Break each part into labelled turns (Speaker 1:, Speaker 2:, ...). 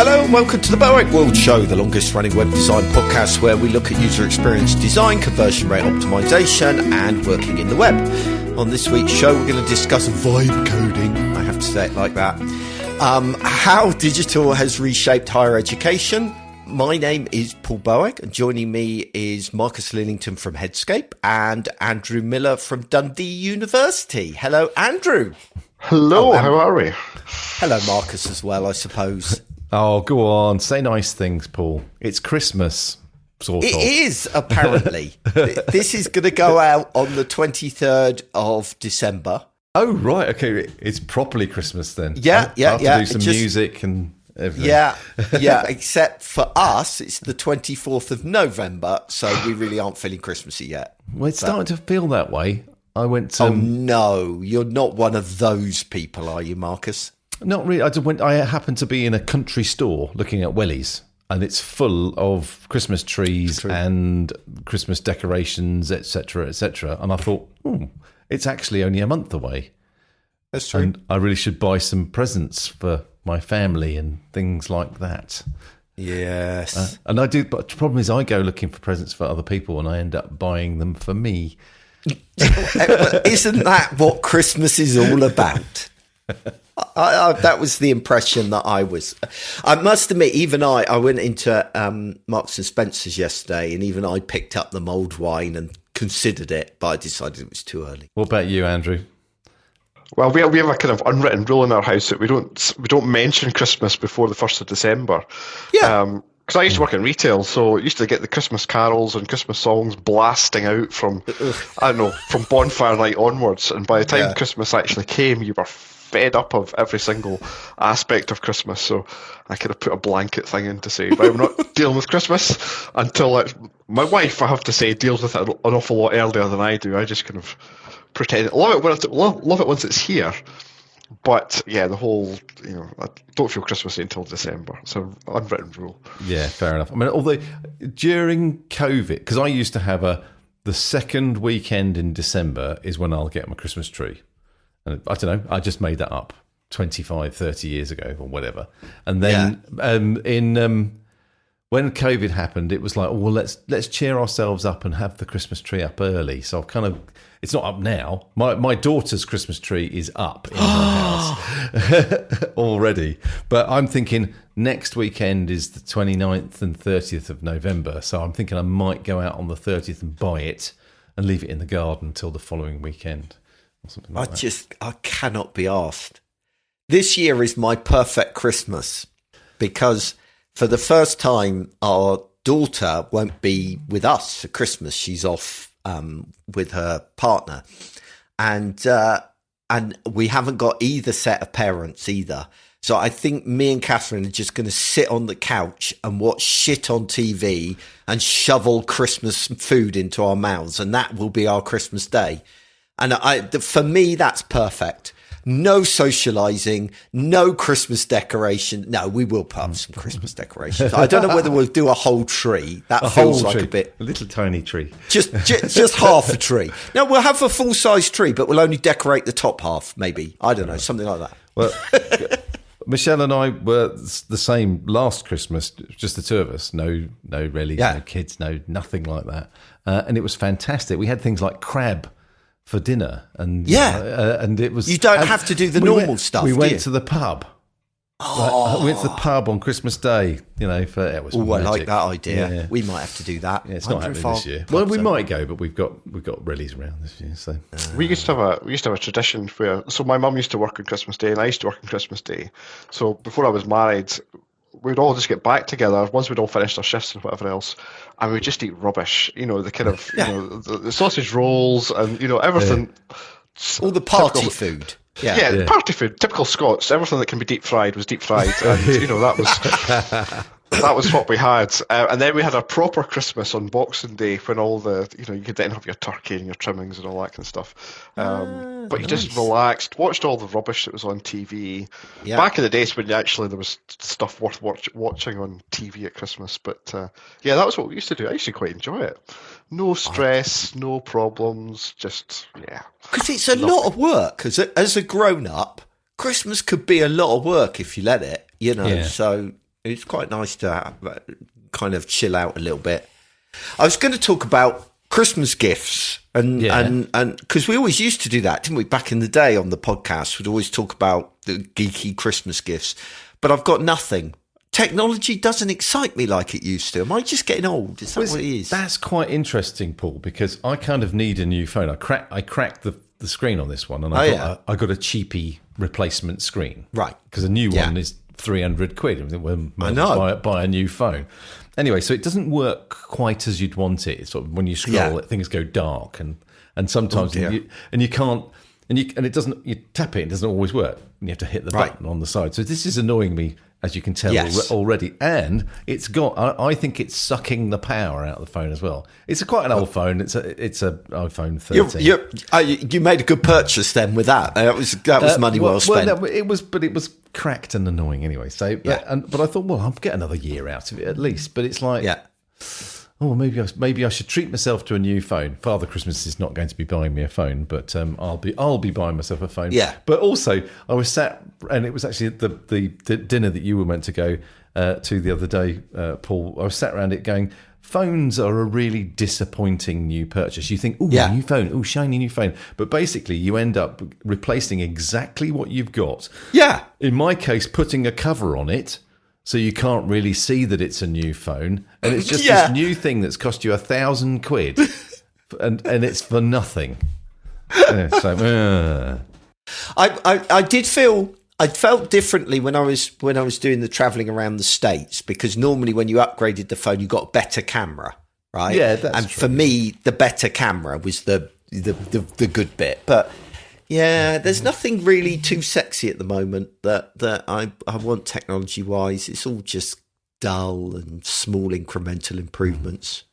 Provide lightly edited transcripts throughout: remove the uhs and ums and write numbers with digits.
Speaker 1: Hello and welcome to the Boeck World Show, the longest running web design podcast where we look at user experience design, conversion rate optimization and working in the web. On this week's show we're going to discuss vibe coding, I have to say it like that, how digital has reshaped higher education. My name is Paul Boeck and joining me is Marcus Lillington from Headscape and Andrew Millar from Dundee University. Hello Andrew.
Speaker 2: Hello, how are we?
Speaker 1: Hello Marcus as well, I suppose.
Speaker 3: Oh, go on. Say nice things, Paul. It's Christmas, sort of.
Speaker 1: It is, apparently. This is going to go out on the 23rd of December.
Speaker 3: Oh, right. Okay. It's properly Christmas then.
Speaker 1: Yeah.
Speaker 3: I'll have to do some music and everything.
Speaker 1: Yeah. Except for us, it's the 24th of November, so we really aren't feeling Christmassy yet.
Speaker 3: Well, it's starting to feel that way. I went to...
Speaker 1: Oh, no. You're not one of those people, are you, Marcus?
Speaker 3: Not really. I happened to be in a country store looking at wellies, and it's full of Christmas trees and Christmas decorations, etc., etc. And I thought, it's actually only a month away.
Speaker 1: That's true.
Speaker 3: And I really should buy some presents for my family and things like that.
Speaker 1: Yes.
Speaker 3: And I do, but the problem is I go looking for presents for other people and I end up buying them for me.
Speaker 1: Isn't that what Christmas is all about? That was the impression that I was. I must admit, even I went into Marks and Spencer's yesterday, and even I picked up the mulled wine and considered it, but I decided it was too early.
Speaker 3: What about you, Andrew?
Speaker 2: Well, we have a kind of unwritten rule in our house that we don't mention Christmas before the 1st of December.
Speaker 1: Yeah.
Speaker 2: Because I used to work in retail, so I used to get the Christmas carols and Christmas songs blasting out from bonfire night onwards. And by the time Christmas actually came, you were fed up of every single aspect of Christmas. So I could have put a blanket thing in to say, right, I'm not dealing with Christmas until my wife, I have to say, deals with it an awful lot earlier than I do. I just kind of pretend. Love it once it's here. But yeah, the whole, I don't feel Christmassy until December. It's an unwritten rule.
Speaker 3: Yeah, fair enough. I mean, although during COVID, because I used to have the second weekend in December is when I'll get my Christmas tree. And I don't know, I just made that up 25, 30 years ago or whatever. And then when COVID happened, it was like, well, let's cheer ourselves up and have the Christmas tree up early. So I've kind of, it's not up now. My daughter's Christmas tree is up in her house already. But I'm thinking next weekend is the 29th and 30th of November. So I'm thinking I might go out on the 30th and buy it and leave it in the garden until the following weekend.
Speaker 1: I cannot be asked. This year is my perfect Christmas because for the first time, our daughter won't be with us for Christmas. She's off with her partner, and we haven't got either set of parents either. So I think me and Catherine are just going to sit on the couch and watch shit on TV and shovel Christmas food into our mouths, and that will be our Christmas day. And for me, that's perfect. No socialising, no Christmas decoration. No, we will put up some Christmas decorations. I don't know whether we'll do a whole tree. That feels like a
Speaker 3: little tiny tree.
Speaker 1: Just half a tree. No, we'll have a full-size tree, but we'll only decorate the top half, maybe. I don't know, something like that.
Speaker 3: Well, Michelle and I were the same last Christmas, just the two of us. No really, no kids, no nothing like that. And it was fantastic. We had things like crab for dinner, and and it was.
Speaker 1: You don't have to do the normal stuff.
Speaker 3: We went to the pub. We went to the pub on Christmas Day. It was.
Speaker 1: Oh, I like that idea. Yeah. We might have to do that.
Speaker 3: Yeah, it's not happening this year. Well, we might go, but we've got rallies around this year. So
Speaker 2: we used to have a tradition where. So my mum used to work on Christmas Day, and I used to work on Christmas Day. So before I was married, we'd all just get back together once we'd all finished our shifts and whatever else, and we'd just eat rubbish. The kind of the sausage rolls and everything.
Speaker 1: All the party food.
Speaker 2: Yeah, party food, typical Scots. Everything that can be deep fried was deep fried, and that was what we had. And then we had a proper Christmas on Boxing Day when all the you could then have your turkey and your trimmings and all that kind of stuff. But you just relaxed, watched all the rubbish that was on TV. Yeah. Back in the days when actually there was stuff worth watching on TV at Christmas. But that was what we used to do. I used to quite enjoy it. No stress, no problems, just
Speaker 1: because it's a lot of work. As a grown up, Christmas could be a lot of work if you let it. So It's quite nice to kind of chill out a little bit. I was going to talk about Christmas gifts and because we always used to do that, didn't we? Back in the day on the podcast, we'd always talk about the geeky Christmas gifts, but I've got nothing. Technology doesn't excite me like it used to. Am I just getting old? Is that what it is?
Speaker 3: That's quite interesting, Paul, because I kind of need a new phone. I cracked the screen on this one, and I got a cheapy replacement screen.
Speaker 1: Right.
Speaker 3: Because a new one is 300 quid.
Speaker 1: I know.
Speaker 3: Buy a new phone. Anyway, so it doesn't work quite as you'd want it. It's sort of when you scroll, things go dark, and sometimes you can't. And it doesn't. You tap it, it doesn't always work. And you have to hit the button on the side. So this is annoying me, as you can tell already. And it's got. I think it's sucking the power out of the phone as well. It's quite an old phone. It's a iPhone 13.
Speaker 1: You made a good purchase then with that. That was money well spent.
Speaker 3: Well, it was cracked and annoying anyway. So, but I thought, well, I'll get another year out of it at least. But it's like, oh, maybe I should treat myself to a new phone. Father Christmas is not going to be buying me a phone, but I'll be buying myself a phone.
Speaker 1: Yeah.
Speaker 3: But also, I was sat, and it was actually the dinner that you were meant to go to the other day, Paul. I was sat around it going, phones are a really disappointing new purchase. You think, new phone, shiny new phone. But basically, you end up replacing exactly what you've got.
Speaker 1: Yeah.
Speaker 3: In my case, putting a cover on it, so you can't really see that it's a new phone. And it's just this new thing that's cost you 1,000 quid. and it's for nothing. I felt differently when I was doing the traveling around the States, because normally when you upgraded the phone, you got a better camera, right? Yeah, that's true.
Speaker 1: For me, the better camera was the good bit. But yeah, there's nothing really too sexy at the moment that I want technology wise. It's all just dull and small incremental improvements.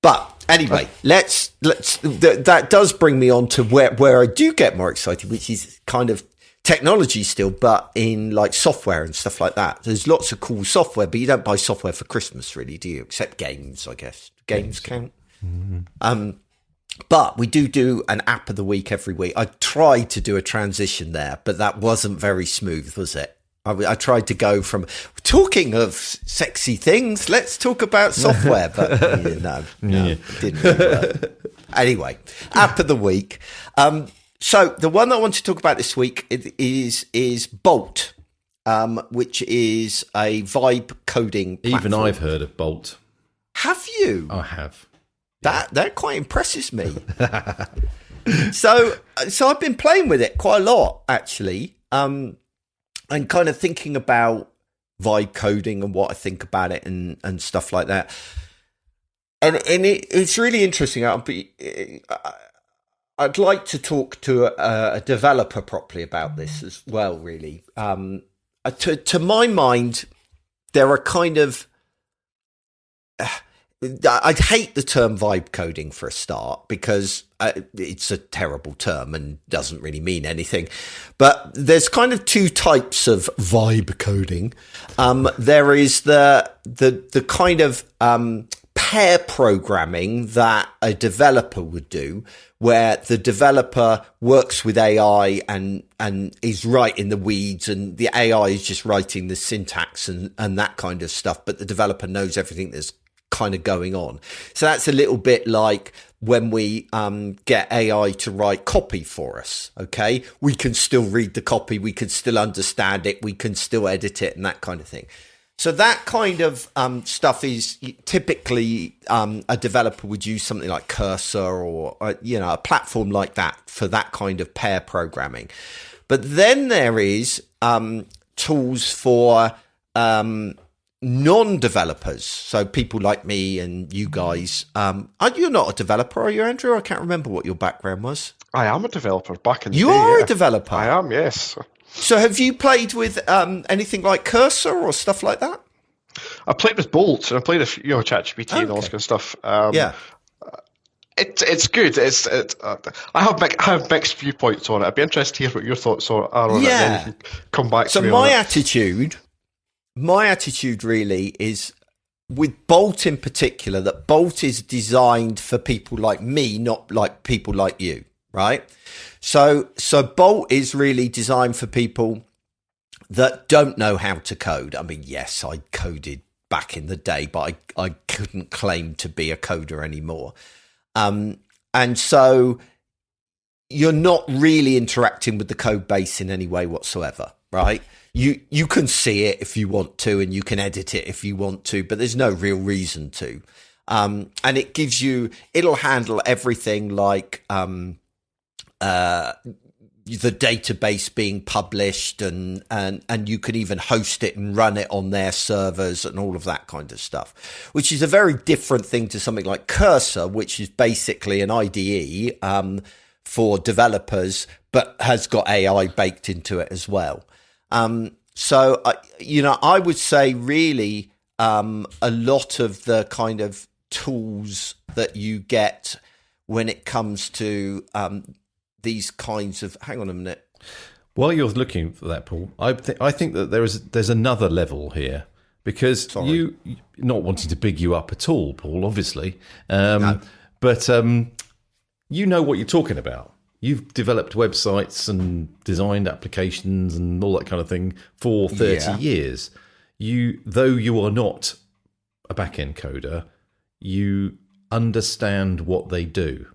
Speaker 1: But anyway, that does bring me on to where I do get more excited, which is kind of technology still, but in like software and stuff like that. There's lots of cool software, but you don't buy software for Christmas, really, do you? Except games, I guess. Games count. Mm-hmm. But we do an app of the week every week. I tried to do a transition there, but that wasn't very smooth, was it? I tried to go from talking of sexy things, let's talk about software, but no, it didn't really work. Anyway, app of the week. So the one that I want to talk about this week is Bolt, which is a vibe coding platform.
Speaker 3: Even I've heard of Bolt.
Speaker 1: Have you?
Speaker 3: I have.
Speaker 1: That quite impresses me. So I've been playing with it quite a lot, actually, and kind of thinking about vibe coding and what I think about it and stuff like that. And it's really interesting. I'd like to talk to a developer properly about this as well, really. To my mind, there are kind of... I'd hate the term vibe coding for a start, because it's a terrible term and doesn't really mean anything. But there's kind of two types of vibe coding. There is the kind of pair programming that a developer would do, where the developer works with AI and is right in the weeds, and the AI is just writing the syntax and that kind of stuff, but the developer knows everything that's kind of going on. So that's a little bit like when we get AI to write copy for us. Okay, we can still read the copy, we can still understand it, we can still edit it, and that kind of thing. So that kind of stuff is typically a developer would use something like Cursor or a platform like that for that kind of pair programming. But then there is tools for non-developers, so people like me and you guys. You're not a developer, are you, Andrew? I can't remember what your background was.
Speaker 2: I am a developer back in the day.
Speaker 1: You are a developer?
Speaker 2: I am, yes.
Speaker 1: So have you played with anything like Cursor or stuff like that?
Speaker 2: I played with Bolt, and I played with ChatGPT and all this kind of stuff. It's good. I have mixed viewpoints on it. I'd be interested to hear what your thoughts are on it, and then you can come back to me on it.
Speaker 1: My attitude really is, with Bolt in particular, that Bolt is designed for people like me, not like people like you, right? So Bolt is really designed for people that don't know how to code. I mean, yes, I coded back in the day, but I couldn't claim to be a coder anymore. And so you're not really interacting with the code base in any way whatsoever, right? You can see it if you want to, and you can edit it if you want to, but there's no real reason to. And it'll handle everything like the database being published, and you can even host it and run it on their servers and all of that kind of stuff, which is a very different thing to something like Cursor, which is basically an IDE for developers, but has got AI baked into it as well. So I would say really a lot of the kind of tools that you get when it comes to these kinds of, hang on a minute.
Speaker 3: While you're looking for that, Paul, I think that there's another level here, because you, not wanting to big you up at all, Paul, obviously,
Speaker 1: No.
Speaker 3: but you know what you're talking about. You've developed websites and designed applications and all that kind of thing for 30 years. Though you are not a back-end coder, you understand what they do.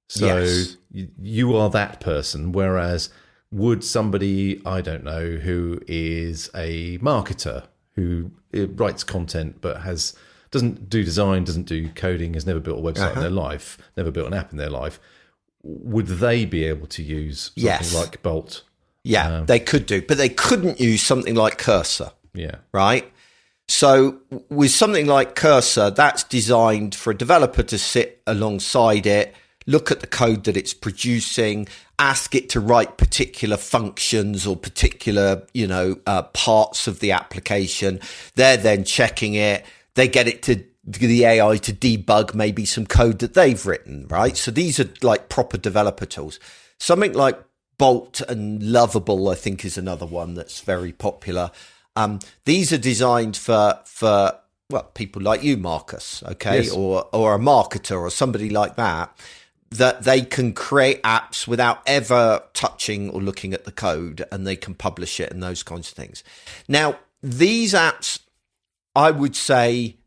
Speaker 3: So
Speaker 1: Yes.
Speaker 3: you are that person, whereas would somebody, I don't know, who is a marketer, who writes content but doesn't do design, doesn't do coding, has never built a website in their life, never built an app in their life, would they be able to use something like Bolt?
Speaker 1: Yeah, they could do, but they couldn't use something like Cursor.
Speaker 3: Yeah.
Speaker 1: Right? So with something like Cursor, that's designed for a developer to sit alongside it, look at the code that it's producing, ask it to write particular functions or particular, parts of the application. They're then checking it. They get it to the AI to debug maybe some code that they've written, right? So these are like proper developer tools. Something like Bolt and Lovable, I think, is another one that's very popular. These are designed for people like you, Marcus, okay,
Speaker 3: Yes.
Speaker 1: or a marketer or somebody like that they can create apps without ever touching or looking at the code, and they can publish it and those kinds of things. Now, these apps, I would say,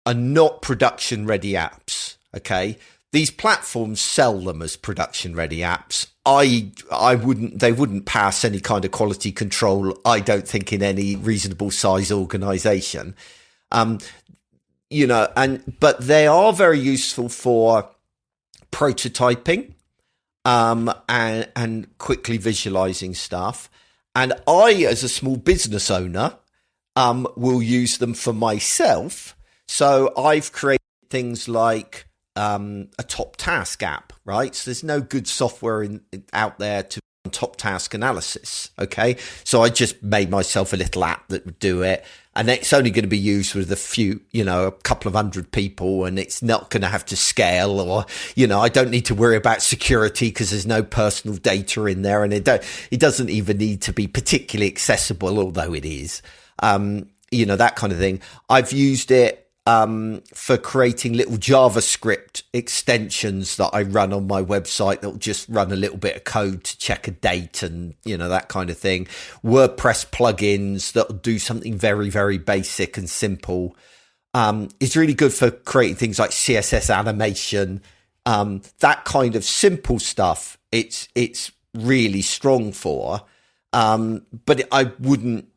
Speaker 1: are not production ready apps. Okay. These platforms sell them as production ready apps. They wouldn't pass any kind of quality control, I don't think, in any reasonable size organization. But they are very useful for prototyping, and quickly visualizing stuff. And I, as a small business owner, will use them for myself. So I've created things like a top task app, right? So there's no good software out there to run top task analysis. Okay. So I just made myself a little app that would do it. And it's only going to be used with a couple of hundred people, and it's not going to have to scale, or, I don't need to worry about security because there's no personal data in there, and it doesn't even need to be particularly accessible, although it is, that kind of thing. I've used it for creating little JavaScript extensions that I run on my website that will just run a little bit of code to check a date and, that kind of thing. WordPress plugins that will do something very, very basic and simple. It's really good for creating things like CSS animation, that kind of simple stuff. It's really strong for, but I wouldn't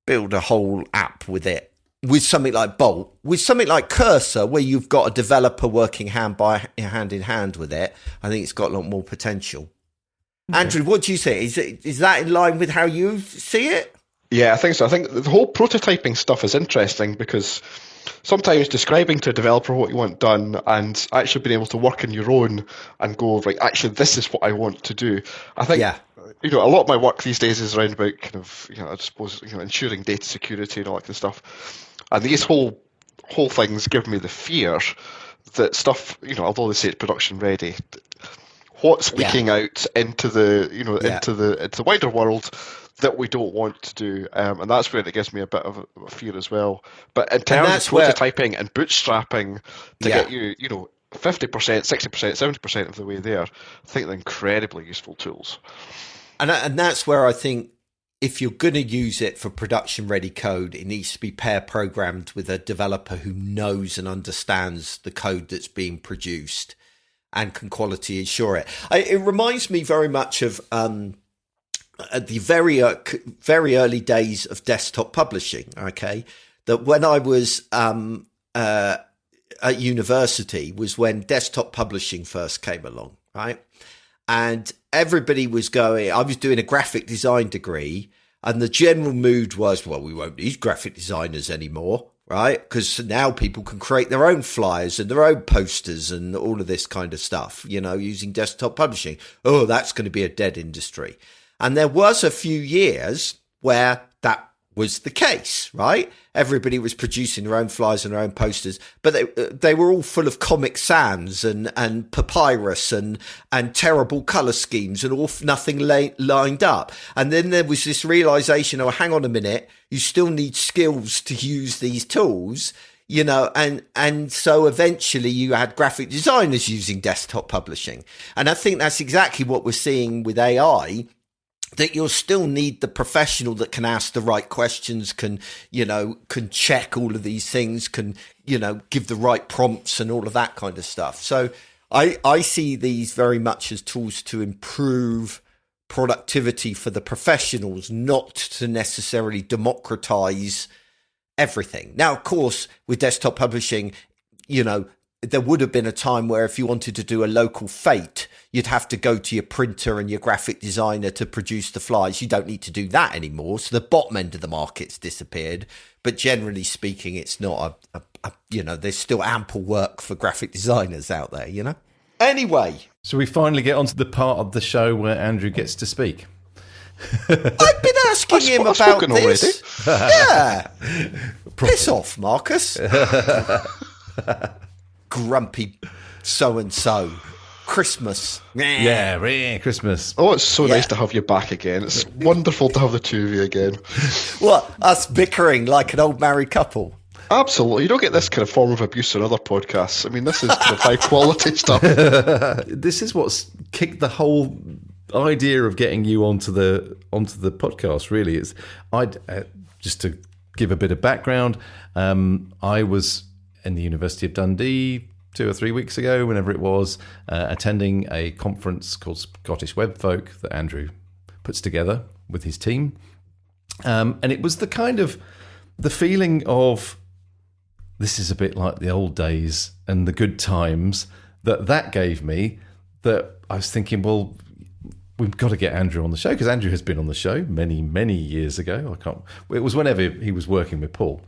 Speaker 1: build a whole app with it. With something like Bolt, with something like Cursor, where you've got a developer working hand in hand with it, I think it's got a lot more potential. Okay. Andrew, what do you say? Is that in line with how you see it?
Speaker 2: Yeah, I think so. I think the whole prototyping stuff is interesting, because sometimes describing to a developer what you want done and actually being able to work on your own and go, right, actually, this is what I want to do. I think, a lot of my work these days is around about kind of, I suppose, ensuring data security and all that kind of stuff. And these whole things give me the fear that stuff, although they say it's production ready, what's leaking out into the, into the wider world that we don't want to do, and that's where it gives me a bit of a fear as well. But in terms of prototyping and bootstrapping to get you, 50%, 60%, 70% of the way there, I think they're incredibly useful tools.
Speaker 1: And that's where I think if you're going to use it for production ready code, it needs to be pair programmed with a developer who knows and understands the code that's being produced and can quality assure it. It reminds me very much of at the very early days of desktop publishing. Okay, that when I was at university was when desktop publishing first came along, right? And everybody was going, I was doing a graphic design degree, and the general mood was, well, we won't need graphic designers anymore, right? Because now people can create their own flyers and their own posters and all of this kind of stuff, using desktop publishing. Oh, that's going to be a dead industry. And there was a few years where that was the case, right? Everybody was producing their own flyers and their own posters, but they were all full of Comic Sans and papyrus and terrible color schemes and nothing lined up. And then there was this realization, oh, hang on a minute, you still need skills to use these tools, and so eventually you had graphic designers using desktop publishing. And I think that's exactly what we're seeing with AI, that you'll still need the professional that can ask the right questions, can check all of these things, can, give the right prompts and all of that kind of stuff. So I see these very much as tools to improve productivity for the professionals, not to necessarily democratize everything. Now, of course, with desktop publishing, there would have been a time where if you wanted to do a local fete, you'd have to go to your printer and your graphic designer to produce the flyers. You don't need to do that anymore. So the bottom end of the market's disappeared. But generally speaking, it's not there's still ample work for graphic designers out there, Anyway.
Speaker 3: So we finally get onto the part of the show where Andrew gets to speak.
Speaker 1: I've been asking him about this. Yeah. Piss off, Marcus. Grumpy so-and-so. Christmas.
Speaker 3: Yeah, Christmas.
Speaker 2: Oh, it's so nice to have you back again. It's wonderful to have the two of you again.
Speaker 1: What? Us bickering like an old married couple?
Speaker 2: Absolutely. You don't get this kind of form of abuse on other podcasts. I mean, this is kind of high-quality stuff.
Speaker 3: This is what's kicked the whole idea of getting you onto the podcast, really. Is just to give a bit of background, I was in the University of Dundee 2 or 3 weeks ago, whenever it was, attending a conference called Scottish Web Folk that Andrew puts together with his team. And it was the feeling of, this is a bit like the old days and the good times that gave me, that I was thinking, well, we've got to get Andrew on the show, because Andrew has been on the show many, many years ago. It was whenever he was working with Paul,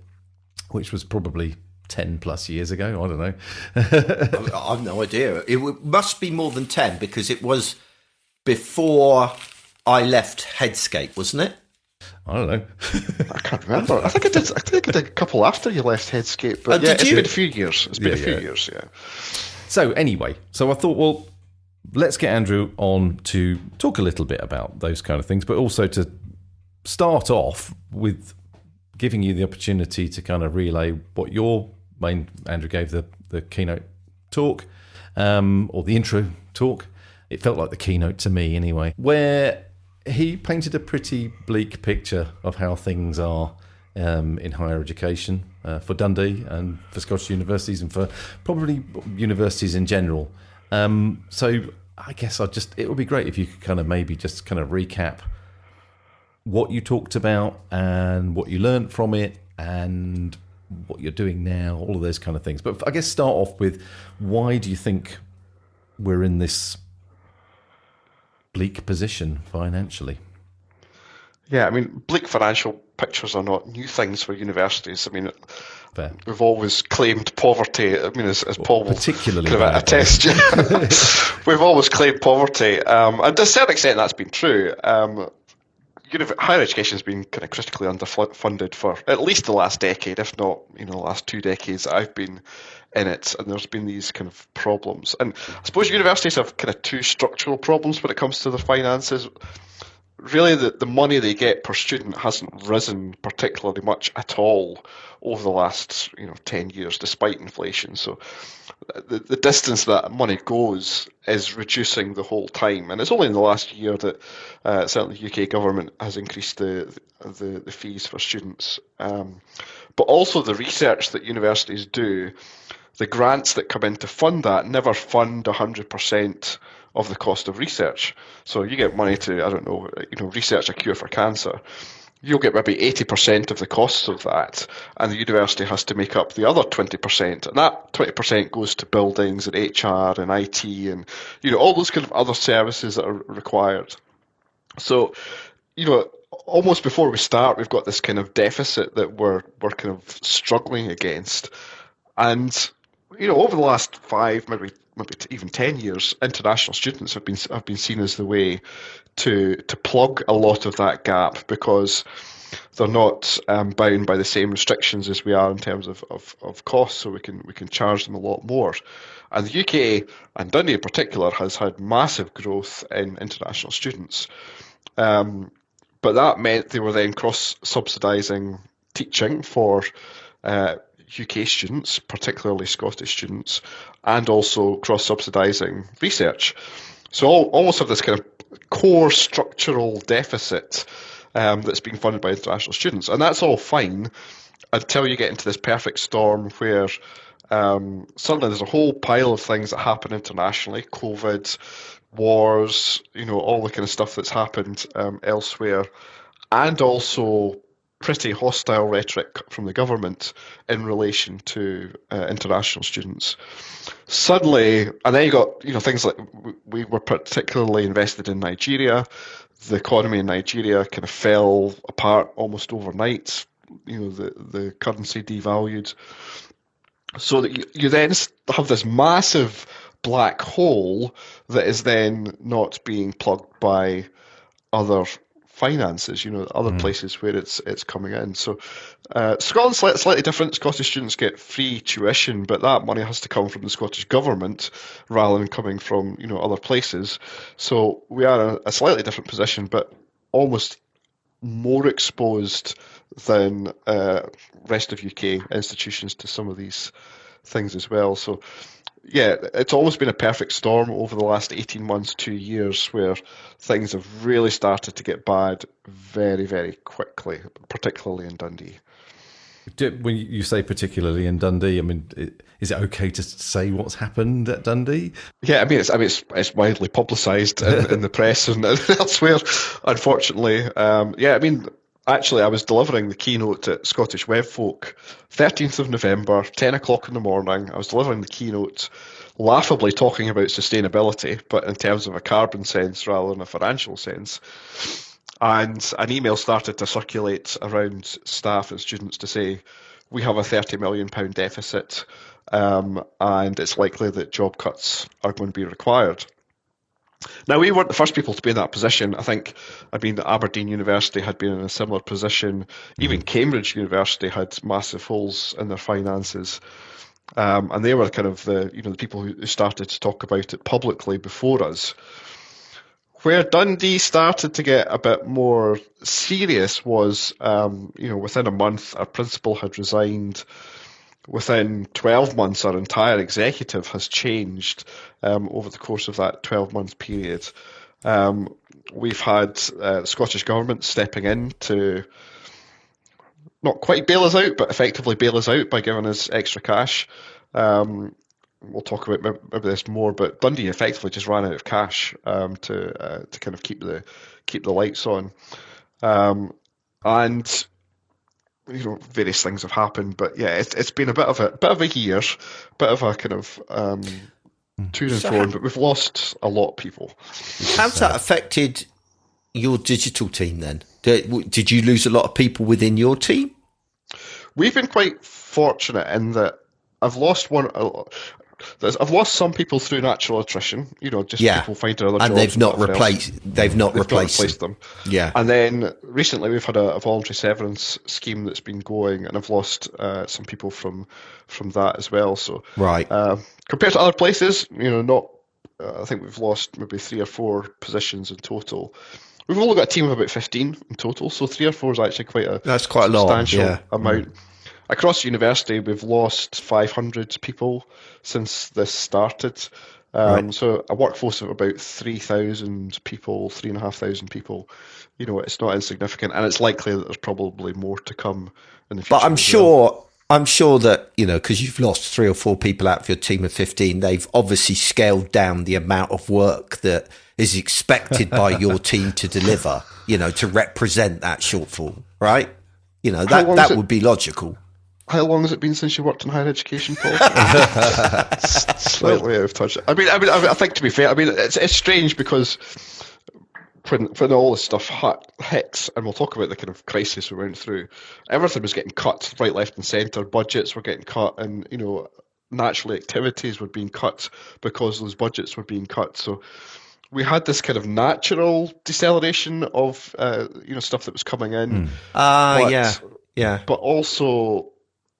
Speaker 3: which was probably 10 plus years ago. I don't know.
Speaker 1: I've no idea. It must be more than 10, because it was before I left Headscape, wasn't it?
Speaker 3: I don't know.
Speaker 2: I can't remember. I think I did a couple after you left Headscape. But yeah, it's been a few years. It's been a few years, yeah.
Speaker 3: So anyway, I thought, well, let's get Andrew on to talk a little bit about those kind of things, but also to start off with giving you the opportunity to kind of relay what Andrew gave the keynote talk, or the intro talk. It felt like the keynote to me anyway, where he painted a pretty bleak picture of how things are in higher education for Dundee and for Scottish universities and for probably universities in general. So I guess it would be great if you could kind of maybe just kind of recap what you talked about and what you learned from it and what you're doing now, all of those kind of things. But I guess start off with, why do you think we're in this bleak position financially?
Speaker 2: Yeah, I mean, bleak financial pictures are not new things for universities. I mean,
Speaker 3: Fair.
Speaker 2: We've always claimed poverty. I mean, as Paul will
Speaker 3: particularly
Speaker 2: kind of attest, we've always claimed poverty. And to a certain extent, that's been true. Higher education has been kind of critically underfunded for at least the last decade, if not, the last 2 decades that I've been in it. And there's been these kind of problems. And I suppose universities have kind of two structural problems when it comes to the finances. really the money they get per student hasn't risen particularly much at all over the last 10 years, despite inflation. So the distance that money goes is reducing the whole time, and it's only in the last year that certainly the UK government has increased the fees for students, but also the research that universities do. The grants that come in to fund that never fund 100% of the cost of research. So you get money to, I don't know, research a cure for cancer. You'll get maybe 80% of the costs of that, and the university has to make up the other 20%. And that 20% goes to buildings and HR and IT and, all those kind of other services that are required. So, almost before we start, we've got this kind of deficit that we're kind of struggling against. And over the last 5, maybe even 10 years, international students have been seen as the way to plug a lot of that gap, because they're not bound by the same restrictions as we are in terms of costs, so we can charge them a lot more. And the UK, and Dundee in particular, has had massive growth in international students. But that meant they were then cross-subsidising teaching for UK students, particularly Scottish students, and also cross-subsidising research. So almost have this kind of core structural deficit that's being funded by international students. And that's all fine until you get into this perfect storm where suddenly there's a whole pile of things that happen internationally, COVID, wars, all the kind of stuff that's happened elsewhere, and also pretty hostile rhetoric from the government in relation to international students. Suddenly, and then you got things like, we were particularly invested in Nigeria. The economy in Nigeria kind of fell apart almost overnight. The currency devalued, so that you then have this massive black hole that is then not being plugged by other finances, other places where it's coming in. So Scotland's slightly different. Scottish students get free tuition, but that money has to come from the Scottish government rather than coming from other places. So we are in a slightly different position, but almost more exposed than rest of UK institutions to some of these things as well. So yeah, it's almost been a perfect storm over the last 18 months, 2 years, where things have really started to get bad very, very quickly, particularly in Dundee.
Speaker 3: When you say particularly in Dundee, I mean, is it okay to say what's happened at Dundee?
Speaker 2: Yeah, it's widely publicised in the press and elsewhere, unfortunately. Actually, I was delivering the keynote at Scottish Webfolk, 13th of November, 10 o'clock in the morning. I was delivering the keynote, laughably talking about sustainability, but in terms of a carbon sense rather than a financial sense. And an email started to circulate around staff and students to say, we have a £30 million deficit, and it's likely that job cuts are going to be required. Now, we weren't the first people to be in that position. Aberdeen University had been in a similar position. Even Cambridge University had massive holes in their finances. And they were kind of the people who started to talk about it publicly before us. Where Dundee started to get a bit more serious was, within a month, our principal had resigned. Within 12 months, our entire executive has changed over the course of that 12-month period. We've had the Scottish Government stepping in to not quite bail us out, but effectively bail us out by giving us extra cash. We'll talk about maybe this more, but Dundee effectively just ran out of cash to kind of keep the lights on. And various things have happened, but yeah, it's been a bit of a year, bit of a kind of to and fro, but we've lost a lot of people.
Speaker 1: How's that affected your digital team then? Did you lose a lot of people within your team?
Speaker 2: We've been quite fortunate in that I've lost some people through natural attrition. People finding other jobs,
Speaker 1: and they've not replaced them. Yeah,
Speaker 2: and then recently we've had a voluntary severance scheme that's been going, and I've lost some people from that as well. So
Speaker 1: right,
Speaker 2: compared to other places, I think we've lost maybe 3 or 4 positions in total. We've only got a team of about 15 in total, so 3 or 4 is actually quite a
Speaker 1: That's quite a lot,
Speaker 2: substantial
Speaker 1: yeah.
Speaker 2: amount. Across the university, we've lost 500 people since this started.
Speaker 1: Right.
Speaker 2: So a workforce of about 3,000 people, 3,500 people, it's not insignificant, and it's likely that there's probably more to come in the future.
Speaker 1: But I'm sure that, because you've lost 3 or 4 people out of your team of 15, they've obviously scaled down the amount of work that is expected by your team to deliver, to represent that shortfall, right? That would be logical.
Speaker 2: How long has it been since you worked in higher education, Paul? Slightly out of touch. I think, to be fair, it's strange because when all this stuff hits, and we'll talk about the kind of crisis we went through, everything was getting cut right, left, and centre. Budgets were getting cut, and naturally activities were being cut because those budgets were being cut. So we had this kind of natural deceleration of stuff that was coming in.
Speaker 1: Yeah.
Speaker 2: But also,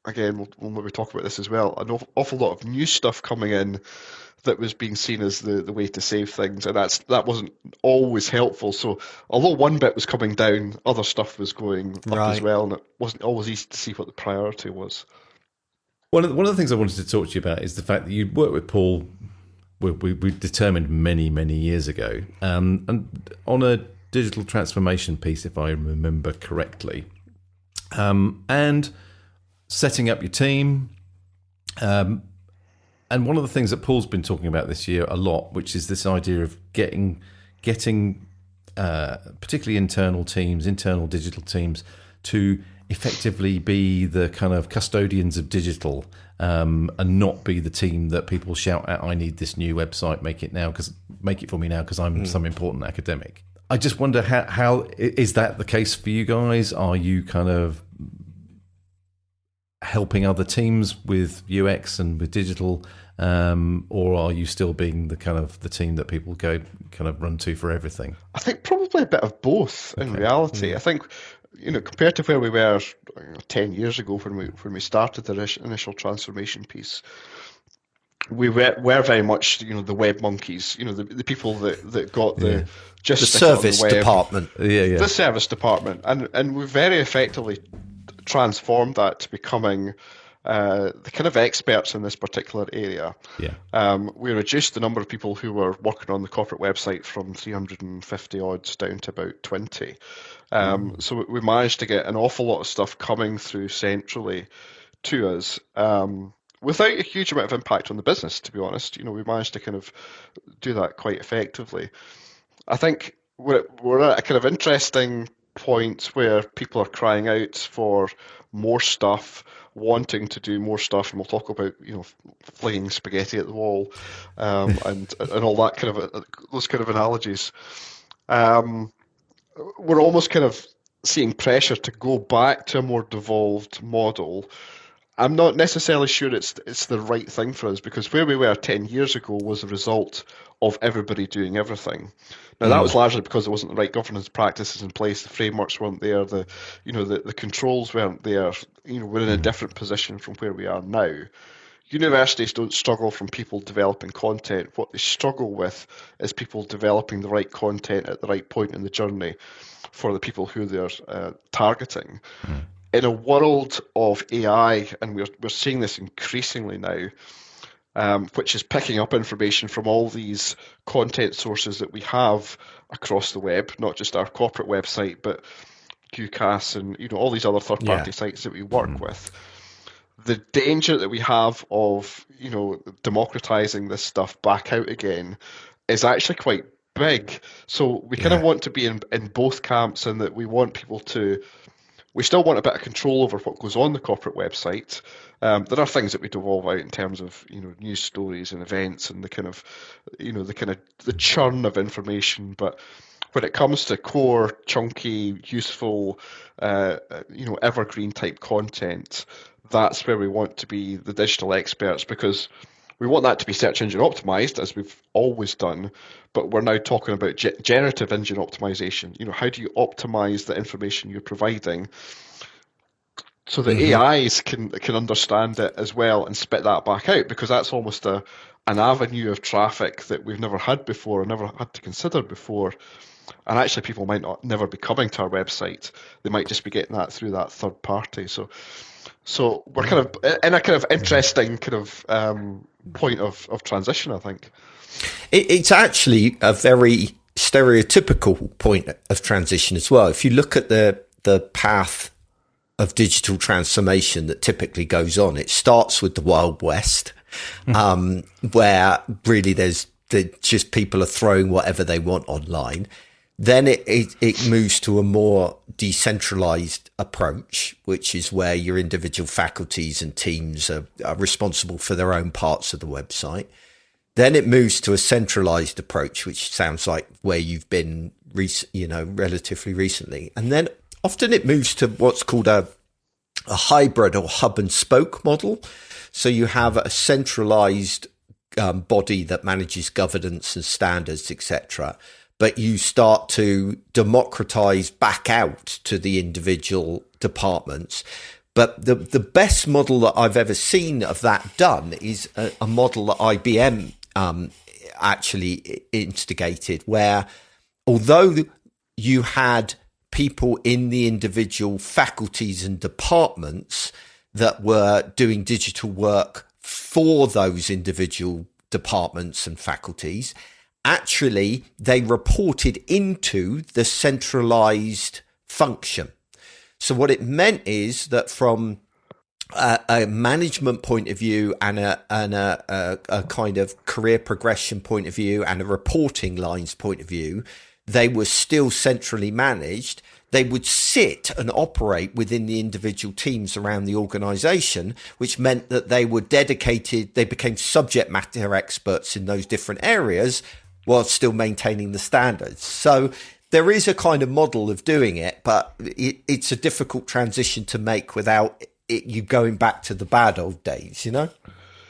Speaker 2: again, we'll maybe talk about this as well, an awful lot of new stuff coming in that was being seen as the way to save things, and that wasn't always helpful. So although one bit was coming down, other stuff was going up as well, and it wasn't always easy to see what the priority was.
Speaker 3: One of the things I wanted to talk to you about is the fact that you worked with Paul, we determined many, many years ago, and on a digital transformation piece, if I remember correctly, and setting up your team. And one of the things that Paul's been talking about this year a lot, which is this idea of getting particularly internal digital teams, to effectively be the kind of custodians of digital, and not be the team that people shout at, I need this new website, make it for me now because I'm some important academic. I just wonder how is that the case for you guys? Are you kind of helping other teams with UX and with digital, or are you still being the team that people go kind of run to for everything?
Speaker 2: I think probably a bit of both in reality. I think, compared to where we were 10 years ago when we started the initial transformation piece, we were very much the web monkeys, the people that got the
Speaker 1: service department,
Speaker 2: the service department, and we very effectively transformed that to becoming the kind of experts in this particular area. We reduced the number of people who were working on the corporate website from 350 odds down to about 20. So we managed to get an awful lot of stuff coming through centrally to us, without a huge amount of impact on the business, to be honest. We managed to kind of do that quite effectively. I think we're at a kind of interesting point where people are crying out for more stuff, wanting to do more stuff, and we'll talk about flinging spaghetti at the wall, and all that kind of those kind of analogies. We're almost kind of seeing pressure to go back to a more devolved model. I'm not necessarily sure it's the right thing for us, because where we were 10 years ago was a result of everybody doing everything. Now that was largely because there wasn't the right governance practices in place, the frameworks weren't there, the controls weren't there. We're in a different position from where we are now. Universities don't struggle from people developing content. What they struggle with is people developing the right content at the right point in the journey for the people who they're targeting. In a world of AI, and we're seeing this increasingly now, which is picking up information from all these content sources that we have across the web, not just our corporate website, but QCAS and all these other third-party sites that we work with. The danger that we have of democratizing this stuff back out again is actually quite big. So we kind of want to be in both camps, in that we want people to. We still want a bit of control over what goes on the corporate website. There are things that we devolve out in terms of news stories and events and the churn of information. But when it comes to core, chunky, useful, evergreen type content, that's where we want to be the digital experts, because we want that to be search engine optimized, as we've always done, but we're now talking about generative engine optimization. How do you optimize the information you're providing so that AIs can understand it as well and spit that back out, because that's almost an avenue of traffic that we've never had before, or never had to consider before. And actually, people might not never be coming to our website. They might just be getting that through that third party. So we're kind of in a kind of interesting kind of point of transition, I think.
Speaker 1: It's actually a very stereotypical point of transition as well. If you look at the path of digital transformation that typically goes on, it starts with the Wild West, where really there's just people are throwing whatever they want online. Then it moves to a more decentralized approach, which is where your individual faculties and teams are responsible for their own parts of the website. Then it moves to a centralized approach, which sounds like where you've been, relatively recently. And then often it moves to what's called a hybrid or hub and spoke model. So you have a centralized body that manages governance and standards, etc. But you start to democratize back out to the individual departments. But the best model that I've ever seen of that done is a model that IBM actually instigated, where although you had people in the individual faculties and departments that were doing digital work for those individual departments and faculties, actually they reported into the centralized function. So what it meant is that from a management point of view and a kind of career progression point of view and a reporting lines point of view, they were still centrally managed. They would sit and operate within the individual teams around the organization, which meant that they were dedicated, they became subject matter experts in those different areas while still maintaining the standards. So there is a kind of model of doing it, but it's a difficult transition to make without you going back to the bad old days, you know?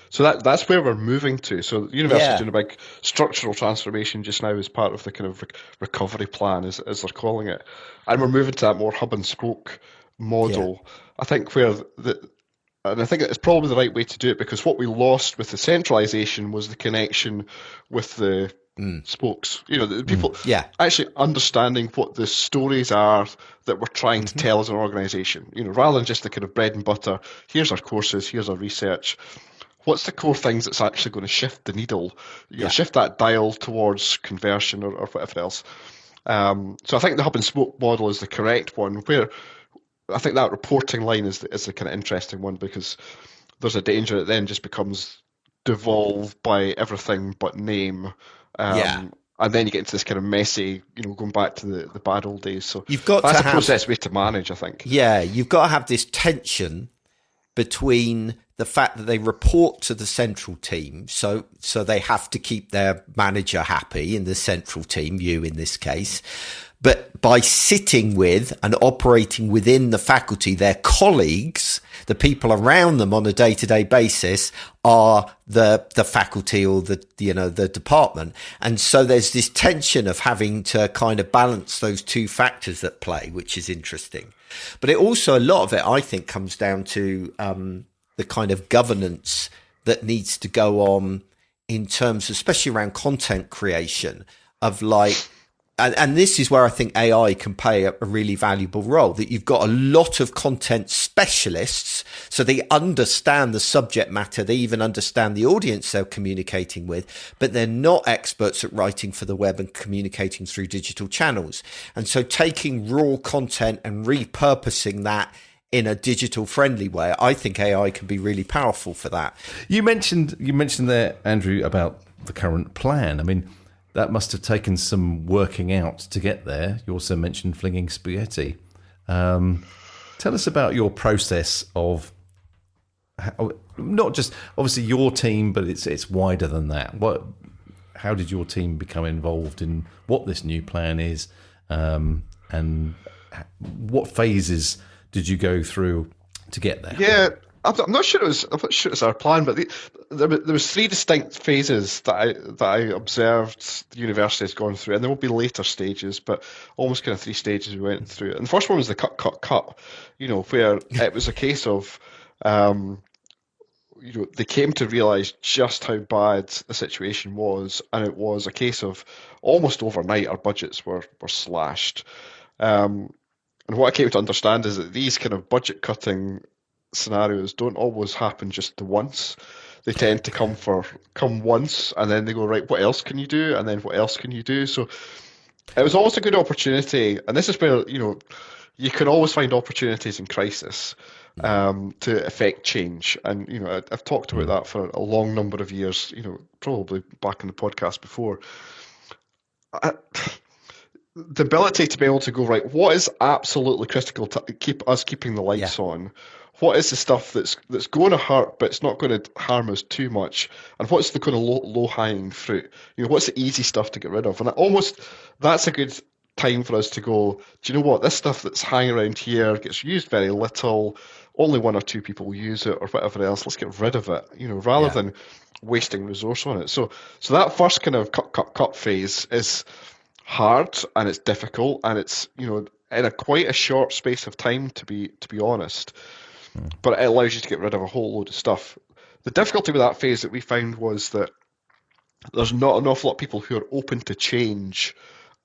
Speaker 2: So that's where we're moving to. So the university's doing a big structural transformation just now as part of the kind of recovery plan, as they're calling it. And we're moving to that more hub and spoke model. Yeah. I think and I think it's probably the right way to do it, because what we lost with the centralization was the connection with the spokes. The people actually understanding what the stories are that we're trying to tell as an organization. Rather than just the kind of bread and butter, here's our courses, here's our research. What's the core things that's actually going to shift the needle, shift that dial towards conversion or whatever else? So I think the hub and spoke model is the correct one, where I think that reporting line is the kind of interesting one, because there's a danger it then just becomes devolved by everything but name. And then you get into this kind of messy, going back to the bad old days. So that's a process way to manage, I think. Yeah,
Speaker 1: you've got to have this tension between the fact that they report to the central team, so they have to keep their manager happy in the central team, you in this case, but by sitting with and operating within the faculty, their colleagues, the people around them on a day-to-day basis, are the faculty or the department. And so there's this tension of having to kind of balance those two factors at play, which is interesting. But it also, a lot of it, I think, comes down to the kind of governance that needs to go on in terms, especially around content creation, of like, and this is where I think AI can play a really valuable role, that you've got a lot of content specialists, so they understand the subject matter, they even understand the audience they're communicating with, but they're not experts at writing for the web and communicating through digital channels. And so taking raw content and repurposing that in a digital friendly way, I think AI can be really powerful for that.
Speaker 3: You mentioned there, Andrew, about the current plan. I mean, that must have taken some working out to get there. You also mentioned flinging spaghetti. Tell us about your process of not just obviously your team, but it's wider than that. How did your team become involved in what this new plan is, and what phases did you go through to get there?
Speaker 2: Yeah, I'm not sure it was our plan, but there was three distinct phases that I observed the university has gone through, and there will be later stages, but almost kind of three stages we went through. And the first one was the cut, where it was a case of they came to realize just how bad the situation was, and it was a case of almost overnight our budgets were slashed. And what I came to understand is that these kind of budget cutting scenarios don't always happen just the once. They tend to come once, and then they go, right, what else can you do? And then what else can you do? So it was always a good opportunity, and this is where, you can always find opportunities in crisis to affect change. And, I've talked about that for a long number of years, probably back in the podcast before. The ability to be able to go, right, what is absolutely critical to keep us keeping the lights on? What is the stuff that's going to hurt, but it's not going to harm us too much? And what's the kind of low-hanging fruit? What's the easy stuff to get rid of? And that's a good time for us to go, do you know what? This stuff that's hanging around here gets used very little. Only one or two people use it or whatever else. Let's get rid of it, rather than wasting resource on it. So that first kind of cut phase is hard, and it's difficult, and it's, in quite a short space of time, to be honest. But it allows you to get rid of a whole load of stuff. The difficulty with that phase that we found was that there's not an awful lot of people who are open to change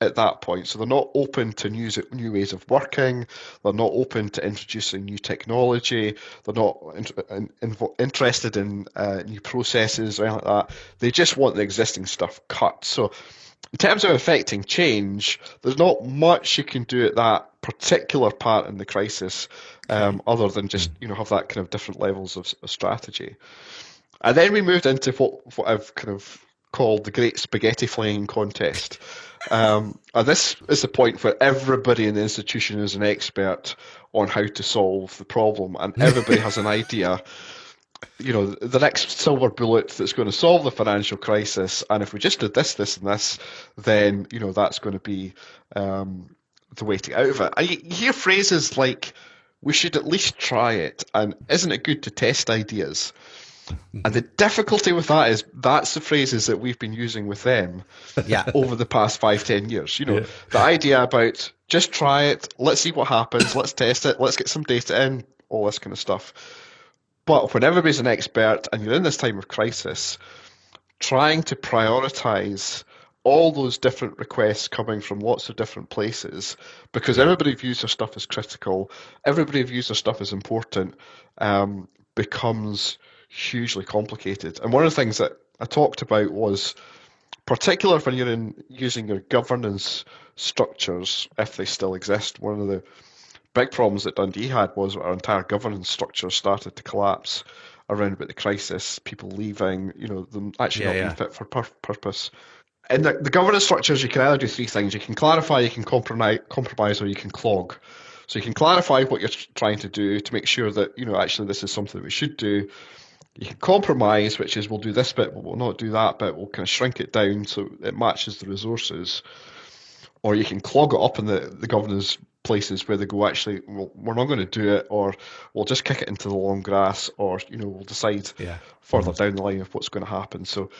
Speaker 2: at that point. So they're not open to new ways of working. They're not open to introducing new technology. They're not interested in new processes or anything like that. They just want the existing stuff cut. So in terms of affecting change, there's not much you can do at that particular part in the crisis, other than just have that kind of different levels of strategy. And then we moved into what I've kind of called the Great Spaghetti Flying Contest. And this is the point where everybody in the institution is an expert on how to solve the problem, and everybody has an idea. The next silver bullet that's going to solve the financial crisis, and if we just did this, this, and this, then that's going to be the way to get out of it. And you hear phrases like, "We should at least try it," and "Isn't it good to test ideas?" And the difficulty with that is that's the phrases that we've been using with them over the past 5-10 years. The idea about just try it, let's see what happens, let's test it, let's get some data in, all this kind of stuff. But when everybody's an expert and you're in this time of crisis, trying to prioritize all those different requests coming from lots of different places, because everybody views their stuff as critical, everybody views their stuff as important, becomes hugely complicated. And one of the things that I talked about was, particularly when you're using your governance structures, if they still exist, one of the big problems that Dundee had was our entire governance structure started to collapse around about the crisis, people leaving, them actually not being fit for purpose. In the governance structures, you can either do three things. You can clarify, you can compromise, or you can clog. So you can clarify what you're trying to do to make sure that, actually this is something that we should do. You can compromise, which is we'll do this bit, but we'll not do that bit. We'll kind of shrink it down so it matches the resources. Or you can clog it up in the governance places where they go, actually, we're not going to do it, or we'll just kick it into the long grass, or, we'll decide further down the line of what's going to happen. So,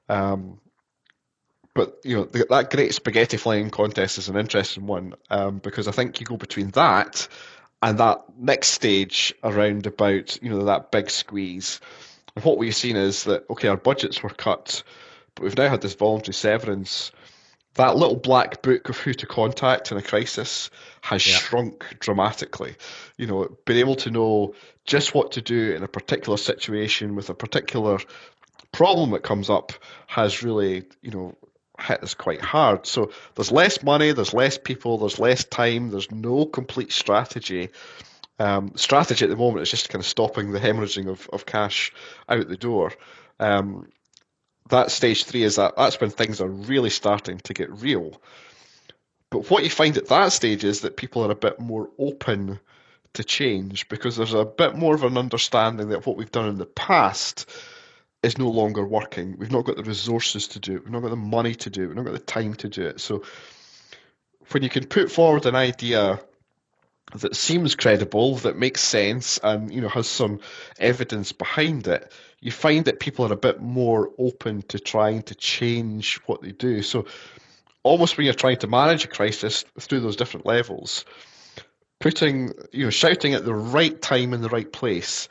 Speaker 2: but, that Great Spaghetti Flying Contest is an interesting one, because I think you go between that and that next stage around about, that big squeeze. And what we've seen is that, okay, our budgets were cut, but we've now had this voluntary severance. That little black book of who to contact in a crisis has shrunk dramatically. Being able to know just what to do in a particular situation with a particular problem that comes up has really, hit us quite hard. So there's less money, there's less people, there's less time, there's no complete strategy. Strategy at the moment is just kind of stopping the hemorrhaging of cash out the door. That stage 3 is that's when things are really starting to get real. But what you find at that stage is that people are a bit more open to change, because there's a bit more of an understanding that what we've done in the past is no longer working. We've not got the resources to do it. We've not got the money to do it. We've not got the time to do it. So when you can put forward an idea that seems credible, that makes sense, and has some evidence behind it, you find that people are a bit more open to trying to change what they do. So almost when you're trying to manage a crisis through those different levels, shouting at the right time in the right place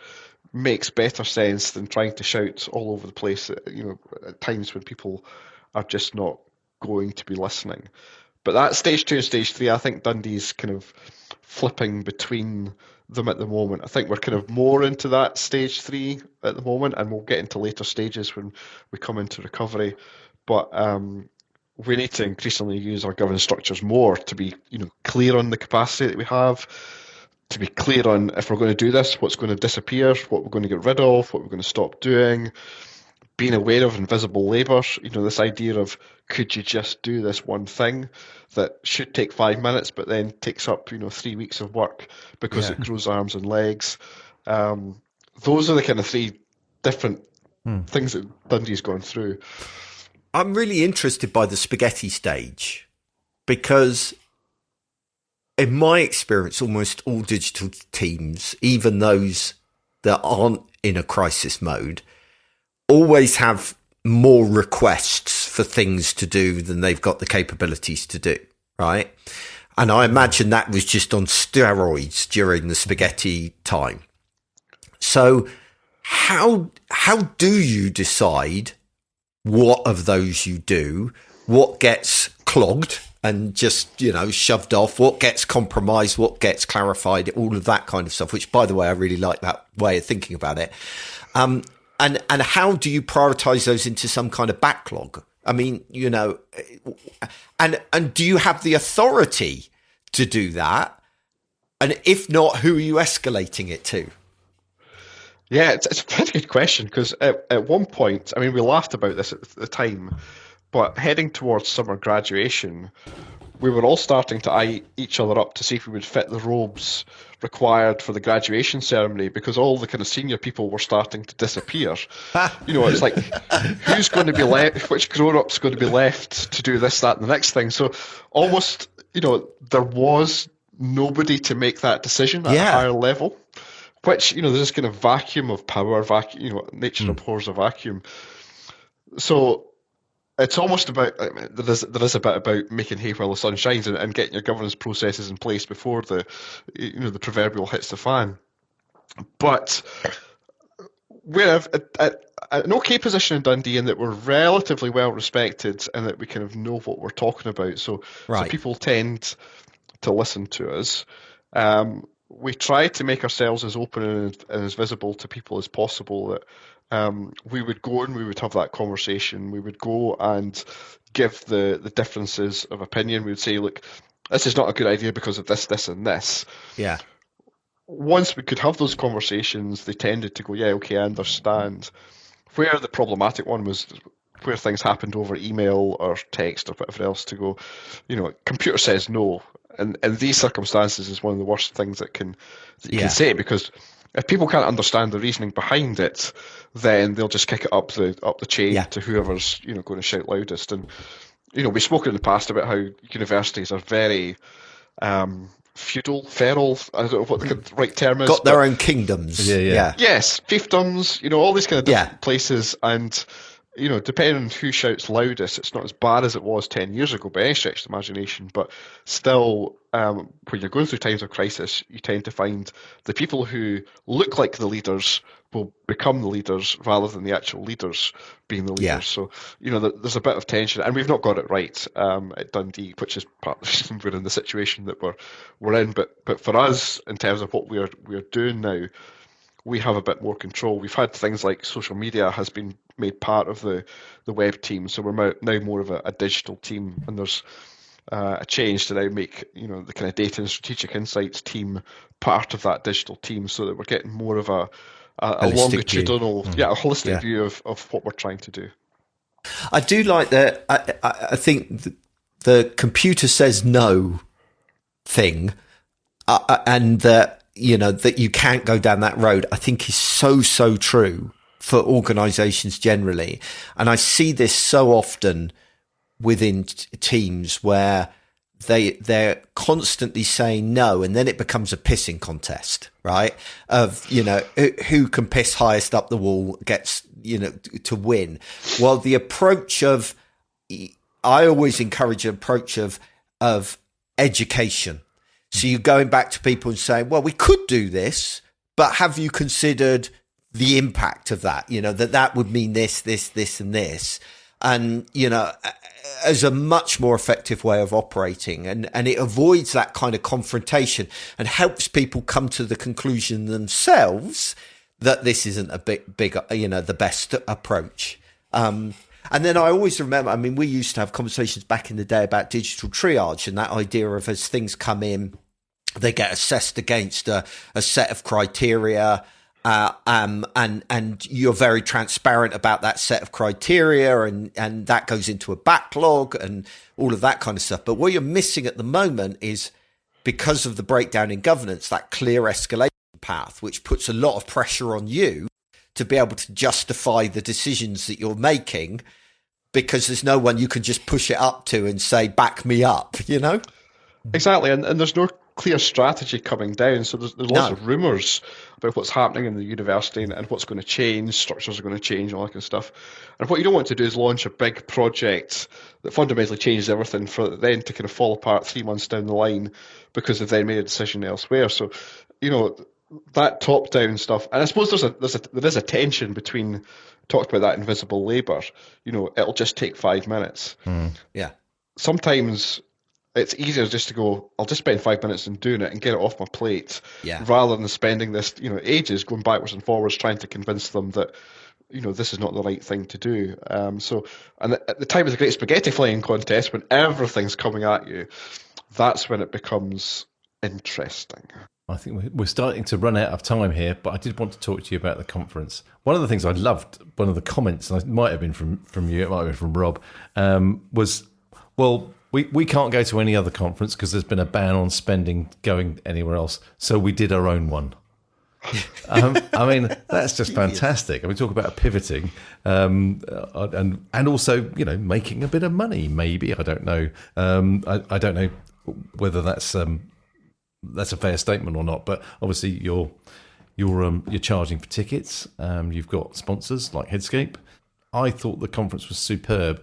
Speaker 2: makes better sense than trying to shout all over the place, at times when people are just not going to be listening. But that stage 2 and stage 3, I think Dundee's kind of flipping between them at the moment. I think we're kind of more into that stage 3 at the moment, and we'll get into later stages when we come into recovery. But we need to increasingly use our governance structures more to be, clear on the capacity that we have, to be clear on if we're going to do this, what's going to disappear, what we're going to get rid of, what we're going to stop doing, being aware of invisible labour, this idea of could you just do this one thing that should take 5 minutes but then takes up, 3 weeks of work because it grows arms and legs. Those are the kind of 3 different things that Dundee's gone through.
Speaker 1: I'm really interested by the spaghetti stage because in my experience, almost all digital teams, even those that aren't in a crisis mode, always have more requests for things to do than they've got the capabilities to do, right? And I imagine that was just on steroids during the spaghetti time. So how do you decide what of those you do, what gets clogged and just, shoved off, what gets compromised, what gets clarified, all of that kind of stuff, which, by the way, I really like that way of thinking about it. And how do you prioritize those into some kind of backlog? I mean, and do you have the authority to do that? And if not, who are you escalating it to?
Speaker 2: Yeah, it's a very good question because at one point, I mean, we laughed about this at the time, but heading towards summer graduation, we were all starting to eye each other up to see if we would fit the robes required for the graduation ceremony because all the kind of senior people were starting to disappear. It's like, who's going to be left, which grown-up's going to be left to do this, that, and the next thing. So almost, there was nobody to make that decision at a higher level. Which, there's this kind of vacuum of power, nature abhors a vacuum. So it's almost about, there is a bit about making hay while the sun shines and getting your governance processes in place before the proverbial hits the fan. But we're at an okay position in Dundee in that we're relatively well respected and that we kind of know what we're talking about. So people tend to listen to us. We try to make ourselves as open and as visible to people as possible that we would go and we would have that conversation. We would go and give the differences of opinion. We would say, look, this is not a good idea because of this, this, and this.
Speaker 1: Yeah.
Speaker 2: Once we could have those conversations, they tended to go, yeah, okay, I understand. Where the problematic one was where things happened over email or text or whatever else to go, computer says no. And in these circumstances is one of the worst things that you can say, because if people can't understand the reasoning behind it, then they'll just kick it up the chain to whoever's going to shout loudest. And we've spoken in the past about how universities are very feral. I don't know what the right term is.
Speaker 1: Got their own kingdoms. Yeah.
Speaker 2: Yes, fiefdoms. All these kind of different places, and depending on who shouts loudest, it's not as bad as it was 10 years ago by any stretch of the imagination, but still, when you're going through times of crisis, you tend to find the people who look like the leaders will become the leaders rather than the actual leaders being the leaders. Yeah. So, there's a bit of tension, and we've not got it right at Dundee, which is part of the reason we're in the situation that we're in. But for us, in terms of what we're doing now, we have a bit more control. We've had things like social media has been made part of the web team, so we're now more of a digital team, and there's a change to now make the kind of data and strategic insights team part of that digital team, so that we're getting more of a longitudinal, a holistic view of what we're trying to do.
Speaker 1: I do like that. I think the computer says no thing, and that that you can't go down that road, I think is so true for organizations generally. And I see this so often within teams where they're constantly saying no, and then it becomes a pissing contest, right? Of, who can piss highest up the wall gets, to win. Well, the approach of, I always encourage an approach of education. So you're going back to people and saying, well, we could do this, but have you considered the impact of that, that would mean this, and this. And, as a much more effective way of operating, and it avoids that kind of confrontation and helps people come to the conclusion themselves that this isn't a big, the best approach. And then I always remember, we used to have conversations back in the day about digital triage and that idea of as things come in, they get assessed against a set of criteria. And you're very transparent about that set of criteria, and that goes into a backlog and all of that kind of stuff. But what you're missing at the moment is, because of the breakdown in governance, that clear escalation path, which puts a lot of pressure on you to be able to justify the decisions that you're making, because there's no one you can just push it up to and say, back me up,
Speaker 2: Exactly, and there's no clear strategy coming down, so there's lots of rumours about what's happening in the university and what's going to change, structures are going to change, all that kind of stuff. And what you don't want to do is launch a big project that fundamentally changes everything for it then to kind of fall apart 3 months down the line because they've then made a decision elsewhere. So, that top-down stuff, and I suppose there is a tension between, talked about that invisible labour, it'll just take 5 minutes.
Speaker 1: Yeah.
Speaker 2: Sometimes it's easier just to go, I'll just spend 5 minutes in doing it and get it off my plate,
Speaker 1: yeah,
Speaker 2: rather than spending this, ages going backwards and forwards trying to convince them that, this is not the right thing to do. And at the time of the Great Spaghetti Flying Contest, when everything's coming at you, that's when it becomes interesting.
Speaker 3: I think we're starting to run out of time here, but I did want to talk to you about the conference. One of the things I loved, one of the comments, and it might have been from you, it might have been from Rob, was, well, we can't go to any other conference because there's been a ban on spending going anywhere else, so we did our own one. That's just fantastic. Talk about pivoting, and also, making a bit of money. Maybe, I don't know. I don't know whether that's a fair statement or not. But obviously, you're charging for tickets. You've got sponsors like Headscape. I thought the conference was superb.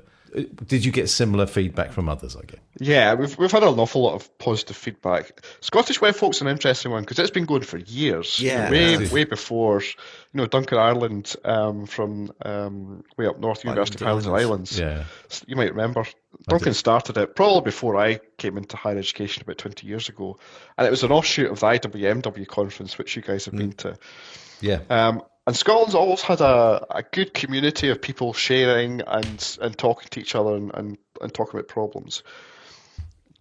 Speaker 3: Did you get similar feedback from others, I guess? Yeah,
Speaker 2: we've had an awful lot of positive feedback. Scottish Web Folk's an interesting one because it's been going for years.
Speaker 1: Yeah.
Speaker 2: Way before, Duncan Ireland from way up north, University of Highlands and Islands.
Speaker 3: Yeah.
Speaker 2: You might remember. Duncan started it probably before I came into higher education about 20 years ago. And it was an offshoot of the IWMW conference, which you guys have been to.
Speaker 3: Yeah.
Speaker 2: And Scotland's always had a good community of people sharing and talking to each other and talking about problems.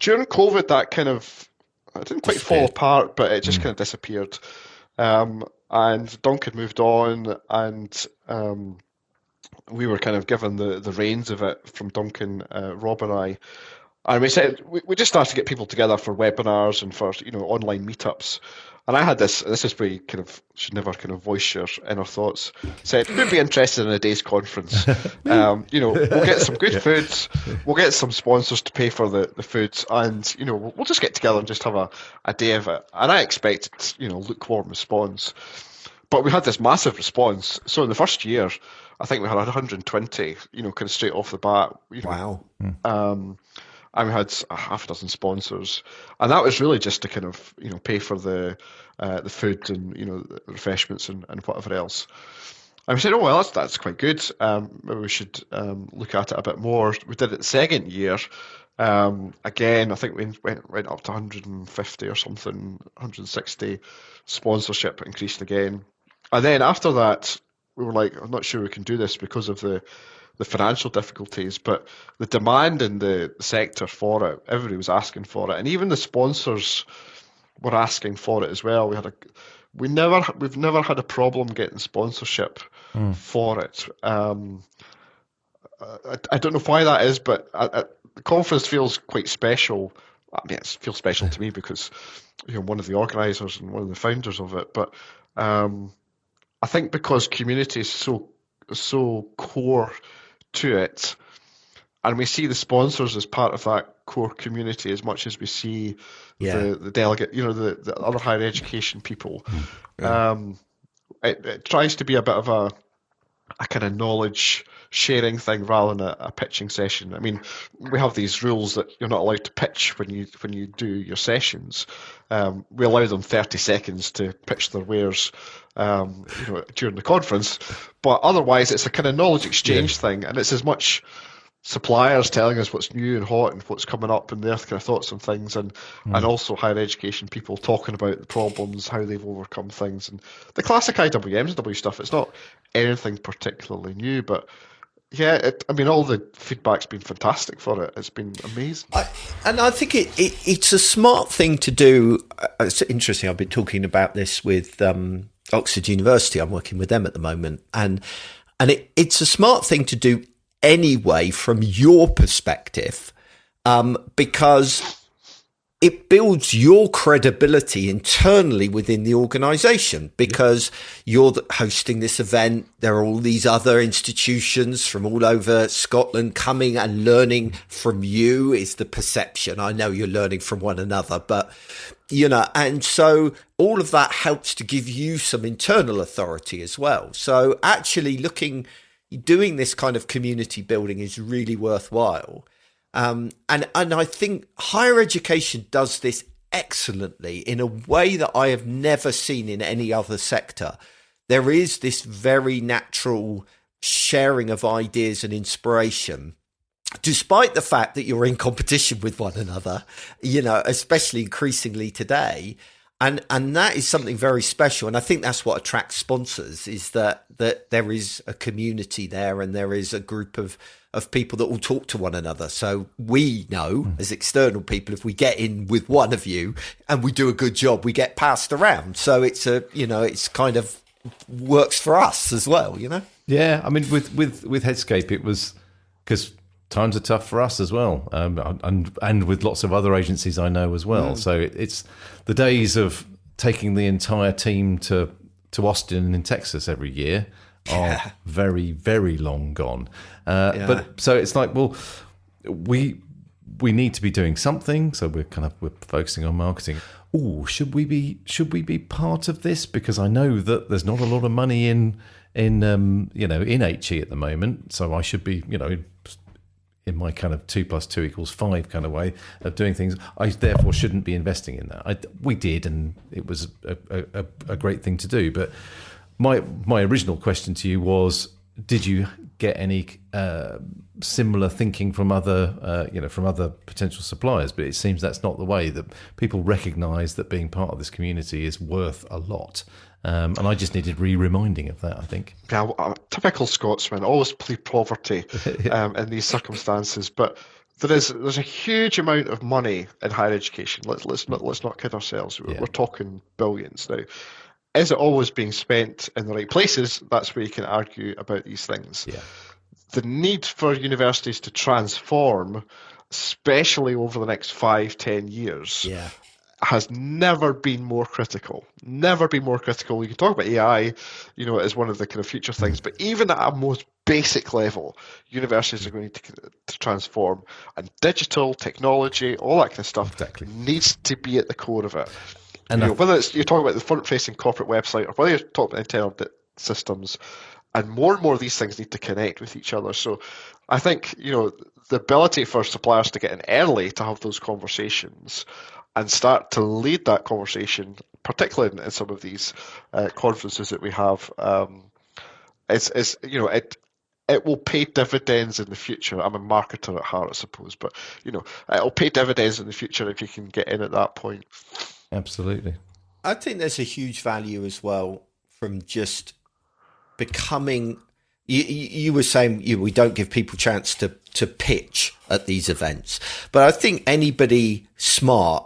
Speaker 2: During COVID, that kind of, it didn't quite fall apart, but it just kind of disappeared. And Duncan moved on, and we were kind of given the reins of it from Duncan, Rob and I. And we said, we just started to get people together for webinars and for, online meetups. And I had this is where you kind of should never kind of voice your inner thoughts. Said, who'd be interested in a day's conference? We'll get some good foods, we'll get some sponsors to pay for the foods, and, we'll just get together and just have a day of it. And I expected, lukewarm response. But we had this massive response. So in the first year, I think we had 120, kind of straight off the bat.
Speaker 1: Wow.
Speaker 2: And we had a half a dozen sponsors, and that was really just to kind of pay for the food and the refreshments and whatever else. And we said, oh well, that's quite good. Maybe we should look at it a bit more. We did it the second year. Again, I think we went up to 150 or something, 160. Sponsorship increased again, and then after that, we were like, I'm not sure we can do this because of the financial difficulties, but the demand in the sector for it, everybody was asking for it, and even the sponsors were asking for it as well. We've never had a problem getting sponsorship for it. I don't know why that is, but the conference feels quite special. I mean, it feels special to me because one of the organisers and one of the founders of it, but I think because community is so core to it, and we see the sponsors as part of that core community as much as we see the delegate, the other higher education people. It tries to be a bit of a kind of knowledge sharing thing rather than a pitching session. I mean, we have these rules that you're not allowed to pitch when you do your sessions. We allow them 30 seconds to pitch their wares, during the conference, but otherwise it's a kind of knowledge exchange thing, and it's as much suppliers telling us what's new and hot and what's coming up and their kind of thoughts on things, and also higher education people talking about the problems, how they've overcome things, and the classic IWMW stuff. It's not anything particularly new, but yeah, all the feedback's been fantastic for it. It's been amazing.
Speaker 1: I think it's a smart thing to do. It's interesting. I've been talking about this with Oxford University. I'm working with them at the moment, and it's a smart thing to do anyway from your perspective, because it builds your credibility internally within the organization, because you're hosting this event. There are all these other institutions from all over Scotland coming and learning from you, is the perception. I know you're learning from one another, but and so all of that helps to give you some internal authority as well. So actually doing this kind of community building is really worthwhile. And I think higher education does this excellently in a way that I have never seen in any other sector. There is this very natural sharing of ideas and inspiration, despite the fact that you're in competition with one another, especially increasingly today. And that is something very special. And I think that's what attracts sponsors, is that there is a community there, and there is a group of people that will talk to one another. So we know as external people, if we get in with one of you and we do a good job, we get passed around. So it's it's kind of works for us as well,
Speaker 3: Yeah, I mean, with Headscape, it was because times are tough for us as well, and with lots of other agencies I know as well. So it's the days of taking the entire team to Austin in Texas every year are very, very long gone. But so it's like, well, we need to be doing something. So we're focusing on marketing. Oh, should we be part of this? Because I know that there's not a lot of money in HE at the moment. So I should be, in my kind of 2 + 2 = 5 kind of way of doing things. I therefore shouldn't be investing in that. We did, and it was a great thing to do. But my original question to you was, did you get any similar thinking from other potential suppliers? But it seems that's not the way, that people recognise that being part of this community is worth a lot. And I just needed reminding of that, I think.
Speaker 2: Yeah, typical Scotsman, always plead poverty in these circumstances. But there's a huge amount of money in higher education. Let's not kid ourselves. We're talking billions now. Is it always being spent in the right places? That's where you can argue about these things. Yeah. The need for universities to transform, especially over the next 5-10 years, has never been more critical. Never been more critical. You can talk about AI, as one of the kind of future things, but even at a most basic level, universities are going to transform, and digital technology, all that kind of stuff, needs to be at the core of it. And whether you're talking about the front-facing corporate website, or whether you're talking about internal systems, and more of these things need to connect with each other. So I think, the ability for suppliers to get in early to have those conversations and start to lead that conversation, particularly in some of these conferences that we have, it will pay dividends in the future. I'm a marketer at heart, I suppose, but it'll pay dividends in the future if you can get in at that point.
Speaker 3: Absolutely.
Speaker 1: I think there's a huge value as well from just becoming. You were saying we don't give people chance to pitch at these events, but I think anybody smart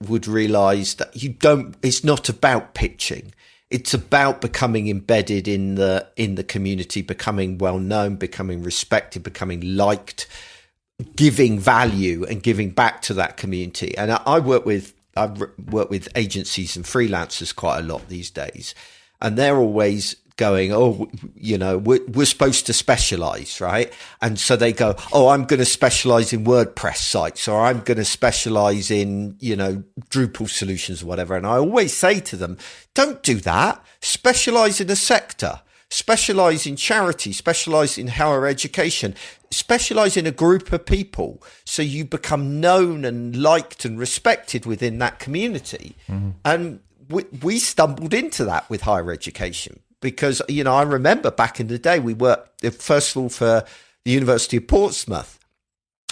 Speaker 1: would realise that it's not about pitching. It's about becoming embedded in the community, becoming well known, becoming respected, becoming liked, giving value and giving back to that community. And I work with agencies and freelancers quite a lot these days, and they're always going, we're supposed to specialize, right? And so they go, I'm going to specialize in WordPress sites, or I'm going to specialize in, Drupal solutions or whatever. And I always say to them, don't do that. Specialize in a sector. specialize in charity, specialize in higher education, specialize in a group of people so you become known and liked and respected within that community. And we stumbled into that with higher education because, I remember back in the day, we worked, first of all, for the University of Portsmouth,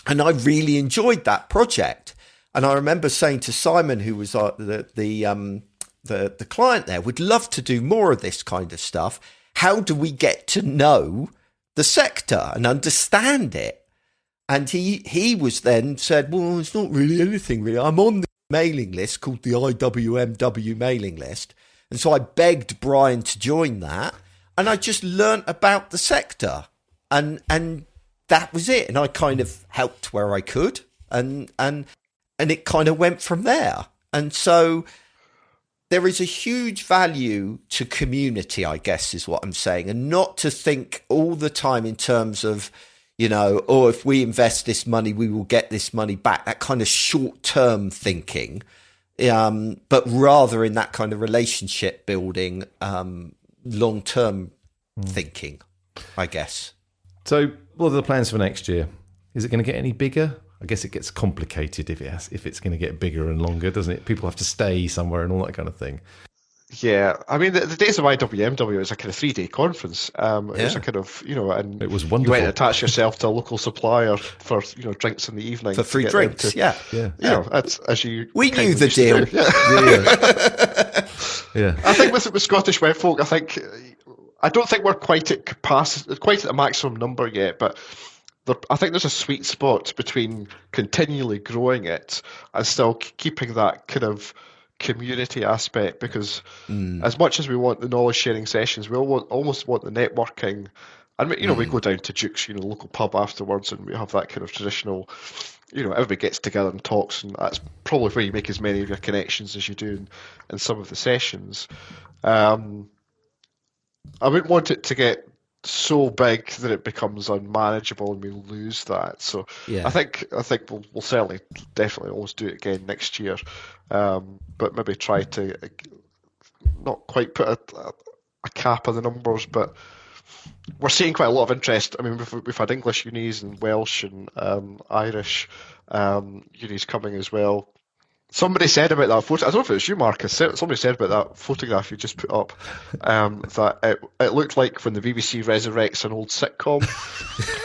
Speaker 1: and I really enjoyed that project. And I remember saying to Simon, who was the client there, would love to do more of this kind of stuff. How do we get to know the sector and understand it? And he was then said, well, it's not really anything really. I'm on the mailing list called the IWMW mailing list. And so I begged Brian to join that. And I just learnt about the sector and that was it. And I kind of helped where I could and it kind of went from there. And so there is a huge value to community, I guess, is what I'm saying, and not to think all the time in terms of, if we invest this money, we will get this money back, that kind of short-term thinking, but rather in that kind of relationship building, long-term thinking, I guess.
Speaker 3: So what are the plans for next year? Is it going to get any bigger? I guess it gets complicated if it's going to get bigger and longer, doesn't it? People have to stay somewhere and all that kind of thing.
Speaker 2: Yeah, I mean, the days of IWMW was a kind of 3-day conference. It was a kind of, and
Speaker 3: it was wonderful.
Speaker 2: You went and attached yourself to a local supplier for, drinks in the evening.
Speaker 1: For free drinks, yeah.
Speaker 2: That's as you.
Speaker 1: We knew the deal.
Speaker 3: Yeah.
Speaker 2: I think with Scottish Web Folk, I don't think we're quite at capacity, quite at the maximum number yet, but I think there's a sweet spot between continually growing it and still keeping that kind of community aspect, because as much as we want the knowledge sharing sessions, we almost want the networking. And we go down to Duke's, local pub afterwards, and we have that kind of traditional, everybody gets together and talks, and that's probably where you make as many of your connections as you do in some of the sessions. I wouldn't want it to get so big that it becomes unmanageable and we lose that. So I think we'll certainly definitely always do it again next year, but maybe try to not quite put a cap on the numbers, but we're seeing quite a lot of interest. I mean, we've had English unis and Welsh and Irish unis coming as well. Somebody said about that photo, I don't know if it was you, Marcus, somebody said about that photograph you just put up, that it looked like when the BBC resurrects an old sitcom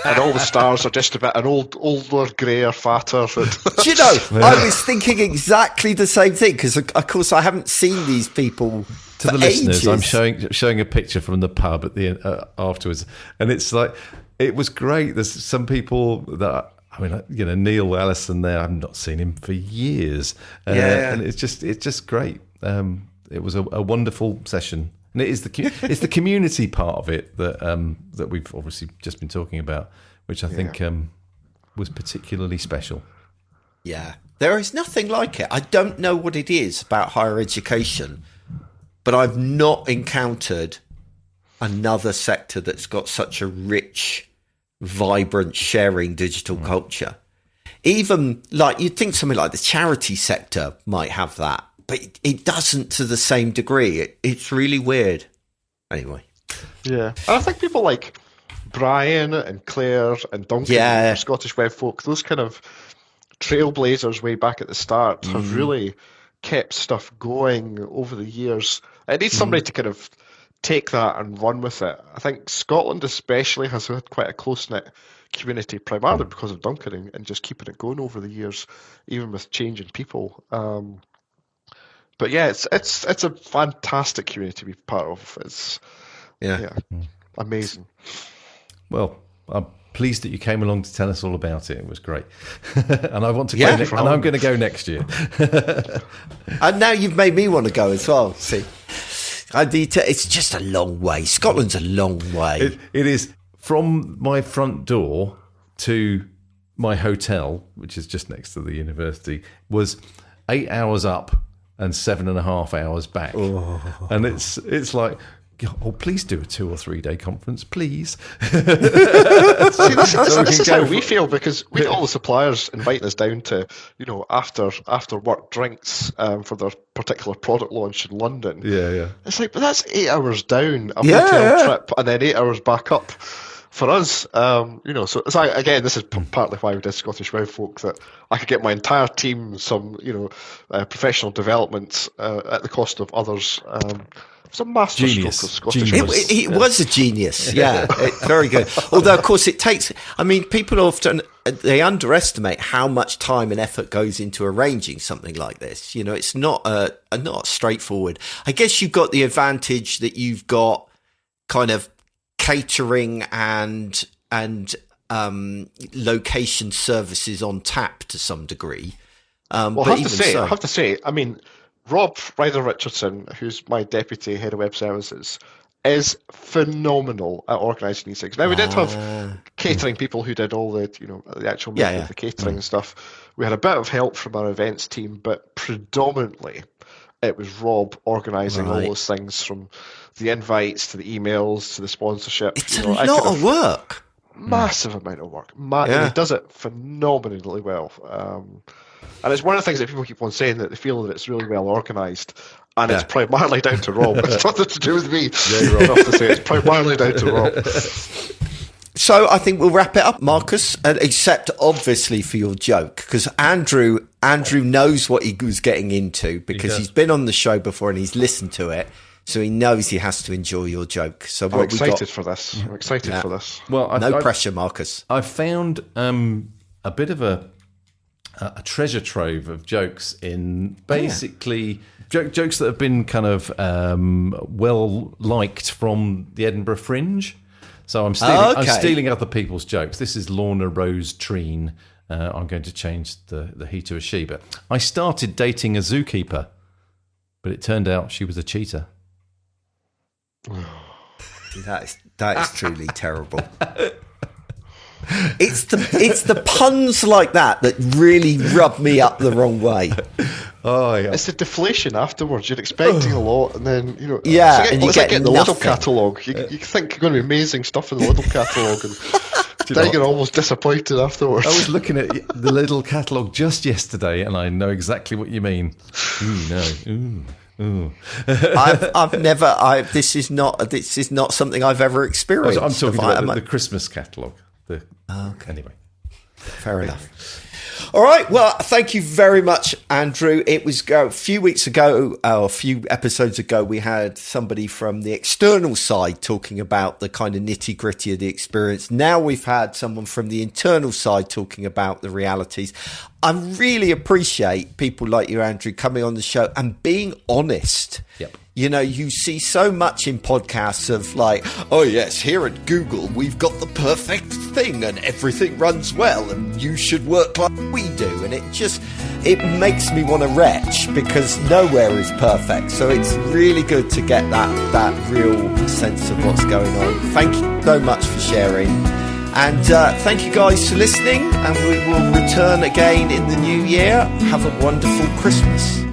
Speaker 2: and all the stars are just a bit an older, greyer, fatter.
Speaker 1: Do you know, I was thinking exactly the same thing, because of course I haven't seen these people
Speaker 3: to the
Speaker 1: listeners.
Speaker 3: I'm showing a picture from the pub at the afterwards, and it's like, it was great. There's some people that, Neil Allison there, I've not seen him for years. And it's just great. It was a wonderful session. And it is it's the community part of it that we've obviously just been talking about, which I think was particularly special.
Speaker 1: Yeah. There is nothing like it. I don't know what it is about higher education, but I've not encountered another sector that's got such a rich, vibrant, sharing digital culture. Even like, you'd think something like the charity sector might have that, but it doesn't to the same degree. It's really weird. Anyway.
Speaker 2: Yeah. And I think people like Brian and Claire and Duncan and Scottish Web Folk, those kind of trailblazers way back at the start, have really kept stuff going over the years. It needs somebody to kind of take that and run with it. I think Scotland especially has had quite a close-knit community, primarily because of Duncan and just keeping it going over the years, even with changing people. But yeah, it's a fantastic community to be part of. It's amazing.
Speaker 3: Well, I'm pleased that you came along to tell us all about it. It was great, and I want to go. And I'm going to go next year.
Speaker 1: And now you've made me want to go as well. See. It's just a long way. Scotland's a long way.
Speaker 3: It is. From my front door to my hotel, which is just next to the university, was 8 hours up and 7.5 hours back. Oh. And it's like, oh, please do a 2 or 3 day conference, please.
Speaker 2: See, this is how we feel, because we get all the suppliers inviting us down to, after work drinks for their particular product launch in London.
Speaker 3: Yeah.
Speaker 2: It's like, but that's 8 hours down a hotel trip and then 8 hours back up. For us, so it's like, again, this is partly why we did Scottish Web Folk, that I could get my entire team some, professional development at the cost of others. It's a masterstroke of Scottish Web.
Speaker 1: It was a genius, very good. Although, of course, people often, they underestimate how much time and effort goes into arranging something like this. It's not not straightforward. I guess you've got the advantage that you've got kind of catering and location services on tap to some degree.
Speaker 2: I have to say, I mean, Rob Ryder Richardson, who's my deputy head of web services, is phenomenal at organising these things. Now, we did have catering people who did all the, the actual the catering and stuff. We had a bit of help from our events team, but predominantly it was Rob organising all those things, from the invites to the emails to the sponsorship.
Speaker 1: It's a lot of work.
Speaker 2: Massive amount of work. And he does it phenomenally well. And it's one of the things that people keep on saying, that they feel that it's really well organised. And it's primarily down to Rob. It's nothing to do with me. I have to say, it's primarily down to Rob.
Speaker 1: So I think we'll wrap it up, Marcus, except obviously for your joke, because Andrew knows what he was getting into, because he's been on the show before and he's listened to it, so he knows he has to enjoy your joke. So
Speaker 2: I'm excited for this. I'm excited for this.
Speaker 3: Well,
Speaker 1: no pressure, Marcus.
Speaker 3: I found a bit of a treasure trove of jokes in basically jokes that have been kind of well liked from the Edinburgh Fringe. So I'm stealing other people's jokes. This is Lorna Rose Treen. I'm going to change the he to a she. But I started dating a zookeeper, but it turned out she was a cheater.
Speaker 1: That is truly terrible. It's the puns like that really rub me up the wrong way.
Speaker 3: Oh yeah,
Speaker 2: it's the deflation afterwards. You're expecting a lot, and then
Speaker 1: and you get
Speaker 2: getting the
Speaker 1: nothing.
Speaker 2: Lidl catalogue. You think you're going to be amazing stuff in the Lidl catalogue, and then you're almost disappointed afterwards.
Speaker 3: I was looking at the Lidl catalogue just yesterday, and I know exactly what you mean.
Speaker 1: I've never. This is not something I've ever experienced.
Speaker 3: I'm talking about the Christmas catalogue. Anyway,
Speaker 1: fair enough. All right. Well, thank you very much, Andrew. It was a few episodes ago, we had somebody from the external side talking about the kind of nitty gritty of the experience. Now we've had someone from the internal side talking about the realities. I really appreciate people like you, Andrew, coming on the show and being honest.
Speaker 3: Yep.
Speaker 1: You see so much in podcasts of like, oh yes, here at Google, we've got the perfect thing and everything runs well and you should work like we do. And it makes me want to retch, because nowhere is perfect. So it's really good to get that real sense of what's going on. Thank you so much for sharing. And thank you guys for listening. And we will return again in the new year. Have a wonderful Christmas.